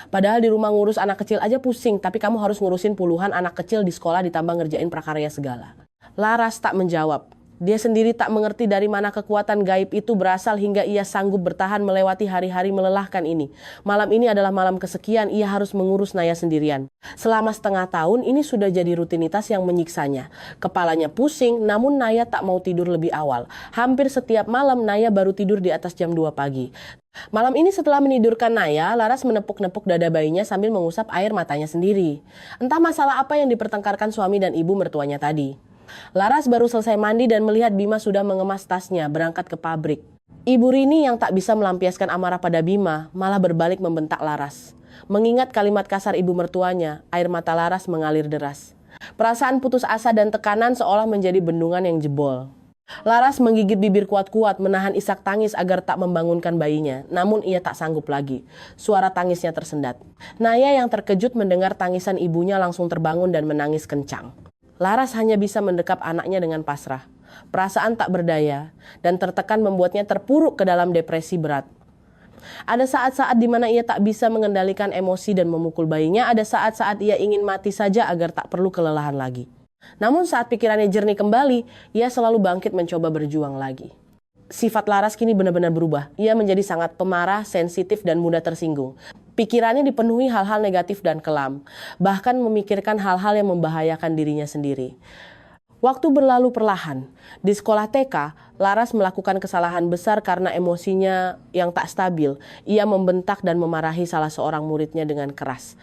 Padahal di rumah ngurus anak kecil aja pusing, tapi kamu harus ngurusin puluhan anak kecil di sekolah ditambah ngerjain prakarya segala. Laras tak menjawab. Dia sendiri tak mengerti dari mana kekuatan gaib itu berasal hingga ia sanggup bertahan melewati hari-hari melelahkan ini. Malam ini adalah malam kesekian ia harus mengurus Naya sendirian. Selama setengah tahun ini sudah jadi rutinitas yang menyiksanya. Kepalanya pusing, namun Naya tak mau tidur lebih awal. Hampir setiap malam Naya baru tidur di atas jam 2 pagi. Malam ini setelah menidurkan Naya, Laras menepuk-nepuk dada bayinya sambil mengusap air matanya sendiri. Entah masalah apa yang dipertengkarkan suami dan ibu mertuanya tadi. Laras baru selesai mandi dan melihat Bima sudah mengemas tasnya berangkat ke pabrik. Ibu Rini yang tak bisa melampiaskan amarah pada Bima malah berbalik membentak Laras. Mengingat kalimat kasar ibu mertuanya, air mata Laras mengalir deras. Perasaan putus asa dan tekanan seolah menjadi bendungan yang jebol. Laras menggigit bibir kuat-kuat menahan isak tangis agar tak membangunkan bayinya. Namun ia tak sanggup lagi. Suara tangisnya tersendat. Naya yang terkejut mendengar tangisan ibunya langsung terbangun dan menangis kencang. Laras hanya bisa mendekap anaknya dengan pasrah. Perasaan tak berdaya dan tertekan membuatnya terpuruk ke dalam depresi berat. Ada saat-saat di mana ia tak bisa mengendalikan emosi dan memukul bayinya. Ada saat-saat ia ingin mati saja agar tak perlu kelelahan lagi. Namun saat pikirannya jernih kembali, ia selalu bangkit mencoba berjuang lagi. Sifat Laras kini benar-benar berubah. Ia menjadi sangat pemarah, sensitif, dan mudah tersinggung. Pikirannya dipenuhi hal-hal negatif dan kelam, bahkan memikirkan hal-hal yang membahayakan dirinya sendiri. Waktu berlalu perlahan. Di sekolah TK, Laras melakukan kesalahan besar karena emosinya yang tak stabil. Ia membentak dan memarahi salah seorang muridnya dengan keras.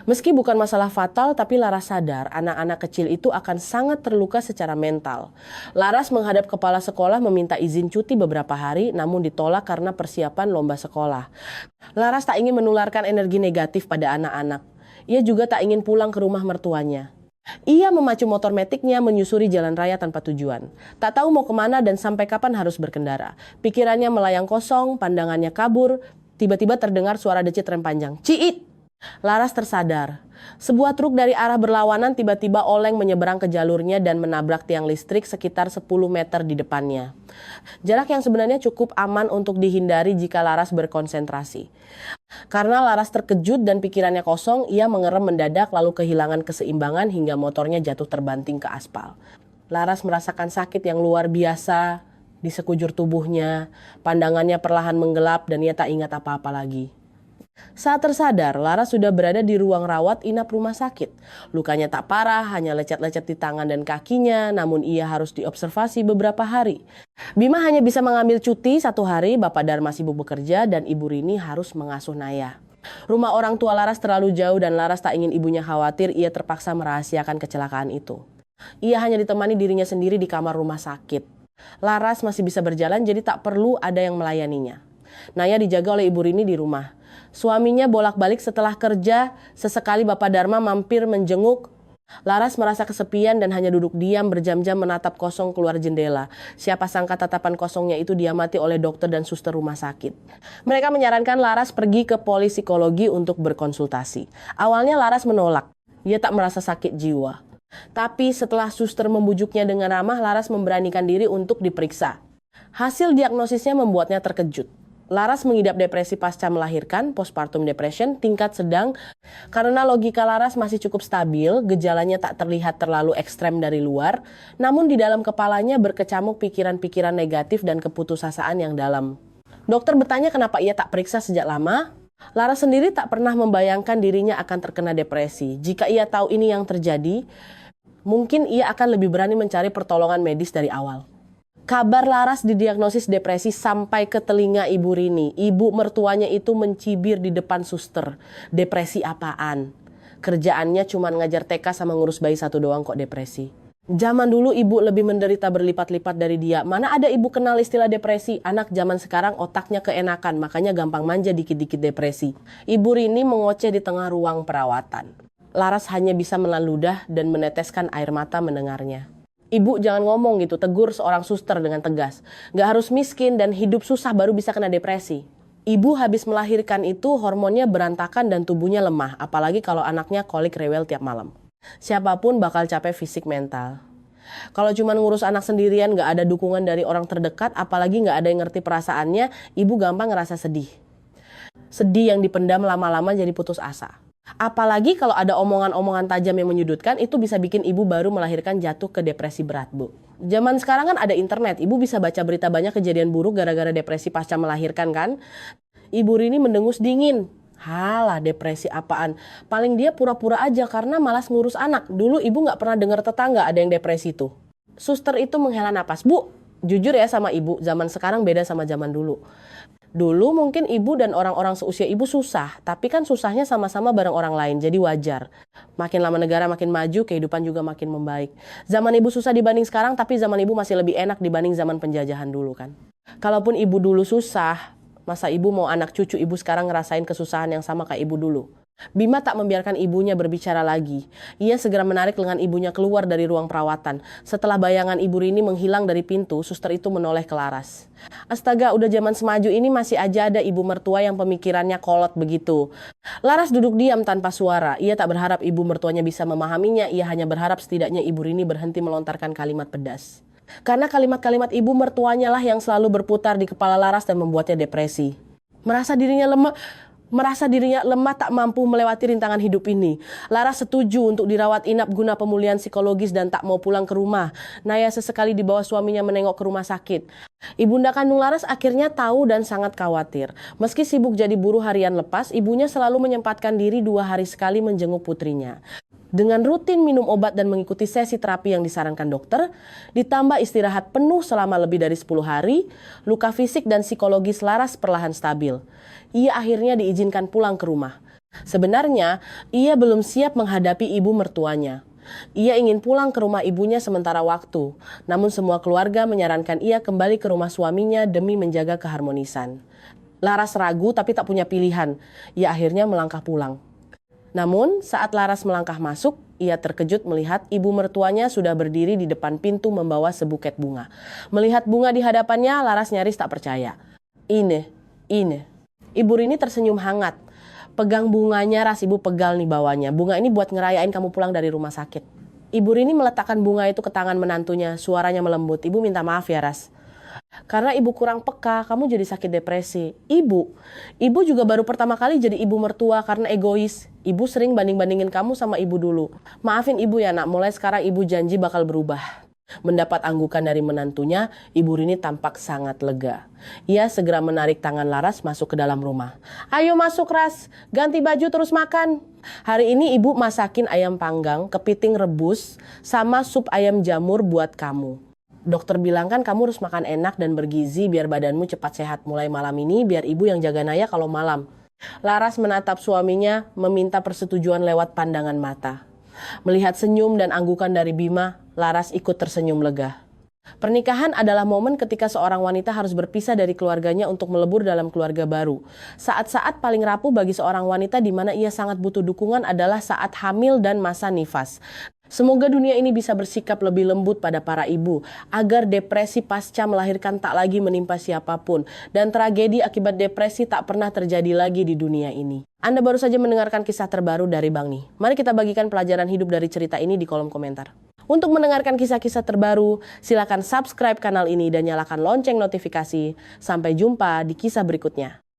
Meski bukan masalah fatal, tapi Laras sadar anak-anak kecil itu akan sangat terluka secara mental. Laras menghadap kepala sekolah meminta izin cuti beberapa hari, namun ditolak karena persiapan lomba sekolah. Laras tak ingin menularkan energi negatif pada anak-anak. Ia juga tak ingin pulang ke rumah mertuanya. Ia memacu motor metiknya menyusuri jalan raya tanpa tujuan. Tak tahu mau kemana dan sampai kapan harus berkendara. Pikirannya melayang kosong, pandangannya kabur. Tiba-tiba terdengar suara decit rem panjang. Ciit! Laras tersadar. Sebuah truk dari arah berlawanan tiba-tiba oleng menyeberang ke jalurnya dan menabrak tiang listrik sekitar 10 meter di depannya. Jarak yang sebenarnya cukup aman untuk dihindari jika Laras berkonsentrasi. Karena Laras terkejut dan pikirannya kosong, ia mengerem mendadak lalu kehilangan keseimbangan hingga motornya jatuh terbanting ke aspal. Laras merasakan sakit yang luar biasa di sekujur tubuhnya, pandangannya perlahan menggelap dan ia tak ingat apa-apa lagi. Saat tersadar, Laras sudah berada di ruang rawat inap rumah sakit. Lukanya tak parah, hanya lecet-lecet di tangan dan kakinya, namun ia harus diobservasi beberapa hari. Bima hanya bisa mengambil cuti 1 hari, Bapak Dharma sibuk bekerja dan Ibu Rini harus mengasuh Naya. Rumah orang tua Laras terlalu jauh dan Laras tak ingin ibunya khawatir, ia terpaksa merahasiakan kecelakaan itu. Ia hanya ditemani dirinya sendiri di kamar rumah sakit. Laras masih bisa berjalan jadi tak perlu ada yang melayaninya. Naya dijaga oleh Ibu Rini di rumah. Suaminya bolak-balik setelah kerja, sesekali Bapak Dharma mampir menjenguk. Laras merasa kesepian dan hanya duduk diam berjam-jam menatap kosong keluar jendela. Siapa sangka tatapan kosongnya itu diamati oleh dokter dan suster rumah sakit. Mereka menyarankan Laras pergi ke polipsikologi untuk berkonsultasi. Awalnya Laras menolak. Ia tak merasa sakit jiwa. Tapi setelah suster membujuknya dengan ramah, Laras memberanikan diri untuk diperiksa. Hasil diagnosisnya membuatnya terkejut. Laras mengidap depresi pasca melahirkan, postpartum depression, tingkat sedang. Karena logika Laras masih cukup stabil, gejalanya tak terlihat terlalu ekstrem dari luar, namun di dalam kepalanya berkecamuk pikiran-pikiran negatif dan keputusasaan yang dalam. Dokter bertanya kenapa ia tak periksa sejak lama. Laras sendiri tak pernah membayangkan dirinya akan terkena depresi. Jika ia tahu ini yang terjadi, mungkin ia akan lebih berani mencari pertolongan medis dari awal. Kabar Laras didiagnosis depresi sampai ke telinga Ibu Rini. Ibu mertuanya itu mencibir di depan suster. Depresi apaan? Kerjaannya cuma ngajar TK sama ngurus bayi satu doang kok depresi. Zaman dulu ibu lebih menderita berlipat-lipat dari dia. Mana ada ibu kenal istilah depresi? Anak zaman sekarang otaknya keenakan, makanya gampang manja dikit-dikit depresi. Ibu Rini mengoceh di tengah ruang perawatan. Laras hanya bisa menelan ludah dan meneteskan air mata mendengarnya. Ibu jangan ngomong gitu, tegur seorang suster dengan tegas. Gak harus miskin dan hidup susah baru bisa kena depresi. Ibu habis melahirkan itu hormonnya berantakan dan tubuhnya lemah, apalagi kalau anaknya kolik rewel tiap malam. Siapapun bakal capek fisik mental. Kalau cuma ngurus anak sendirian gak ada dukungan dari orang terdekat, apalagi gak ada yang ngerti perasaannya, ibu gampang ngerasa sedih. Sedih yang dipendam lama-lama jadi putus asa. Apalagi kalau ada omongan-omongan tajam yang menyudutkan, itu bisa bikin ibu baru melahirkan jatuh ke depresi berat, Bu. Zaman sekarang kan ada internet, ibu bisa baca berita banyak kejadian buruk gara-gara depresi pasca melahirkan kan. Ibu Rini mendengus dingin. Halah, depresi apaan? Paling dia pura-pura aja karena malas ngurus anak. Dulu ibu gak pernah dengar tetangga ada yang depresi tuh. Suster itu menghela napas. Bu, jujur ya sama ibu, zaman sekarang beda sama zaman dulu. Dulu mungkin ibu dan orang-orang seusia ibu susah, tapi kan susahnya sama-sama bareng orang lain, jadi wajar. Makin lama negara makin maju, kehidupan juga makin membaik. Zaman ibu susah dibanding sekarang, tapi zaman ibu masih lebih enak dibanding zaman penjajahan dulu kan. Kalaupun ibu dulu susah, masa ibu mau anak cucu ibu sekarang ngerasain kesusahan yang sama kayak ibu dulu? Bima tak membiarkan ibunya berbicara lagi. Ia segera menarik lengan ibunya keluar dari ruang perawatan. Setelah bayangan Ibu Rini menghilang dari pintu, suster itu menoleh ke Laras. Astaga, udah zaman semaju ini masih aja ada ibu mertua yang pemikirannya kolot begitu. Laras duduk diam tanpa suara. Ia tak berharap ibu mertuanya bisa memahaminya. Ia hanya berharap setidaknya Ibu Rini berhenti melontarkan kalimat pedas. Karena kalimat-kalimat ibu mertuanya lah yang selalu berputar di kepala Laras dan membuatnya depresi. Merasa dirinya lemah tak mampu melewati rintangan hidup ini. Laras setuju untuk dirawat inap guna pemulihan psikologis dan tak mau pulang ke rumah. Naya sesekali dibawa suaminya menengok ke rumah sakit. Ibunda kandung Laras akhirnya tahu dan sangat khawatir. Meski sibuk jadi buruh harian lepas, ibunya selalu menyempatkan diri 2 hari sekali menjenguk putrinya. Dengan rutin minum obat dan mengikuti sesi terapi yang disarankan dokter, ditambah istirahat penuh selama lebih dari 10 hari, luka fisik dan psikologis Laras perlahan stabil. Ia akhirnya diizinkan pulang ke rumah. Sebenarnya, ia belum siap menghadapi ibu mertuanya. Ia ingin pulang ke rumah ibunya sementara waktu, namun semua keluarga menyarankan ia kembali ke rumah suaminya demi menjaga keharmonisan. Laras ragu tapi tak punya pilihan. Ia akhirnya melangkah pulang. Namun, saat Laras melangkah masuk, ia terkejut melihat ibu mertuanya sudah berdiri di depan pintu membawa sebuket bunga. Melihat bunga di hadapannya, Laras nyaris tak percaya. Ini. Ibu Rini tersenyum hangat. Pegang bunganya, Ras, ibu pegal nih bawahnya. Bunga ini buat ngerayain kamu pulang dari rumah sakit. Ibu Rini meletakkan bunga itu ke tangan menantunya, suaranya melembut. Ibu minta maaf ya, Ras. Karena ibu kurang peka, kamu jadi sakit depresi. Ibu juga baru pertama kali jadi ibu mertua karena egois. Ibu sering banding-bandingin kamu sama ibu dulu. Maafin ibu ya nak, mulai sekarang ibu janji bakal berubah. Mendapat anggukan dari menantunya, Ibu Rini tampak sangat lega. Ia segera menarik tangan Laras masuk ke dalam rumah. Ayo masuk Ras, ganti baju terus makan. Hari ini ibu masakin ayam panggang, kepiting rebus, sama sup ayam jamur buat kamu. Dokter bilang kan kamu harus makan enak dan bergizi biar badanmu cepat sehat. Mulai malam ini biar ibu yang jaga Naya kalau malam. Laras menatap suaminya meminta persetujuan lewat pandangan mata. Melihat senyum dan anggukan dari Bima, Laras ikut tersenyum lega. Pernikahan adalah momen ketika seorang wanita harus berpisah dari keluarganya untuk melebur dalam keluarga baru. Saat-saat paling rapuh bagi seorang wanita di mana ia sangat butuh dukungan adalah saat hamil dan masa nifas. Semoga dunia ini bisa bersikap lebih lembut pada para ibu, agar depresi pasca melahirkan tak lagi menimpa siapapun, dan tragedi akibat depresi tak pernah terjadi lagi di dunia ini. Anda baru saja mendengarkan kisah terbaru dari Bang Ni. Mari kita bagikan pelajaran hidup dari cerita ini di kolom komentar. Untuk mendengarkan kisah-kisah terbaru, silakan subscribe kanal ini dan nyalakan lonceng notifikasi. Sampai jumpa di kisah berikutnya.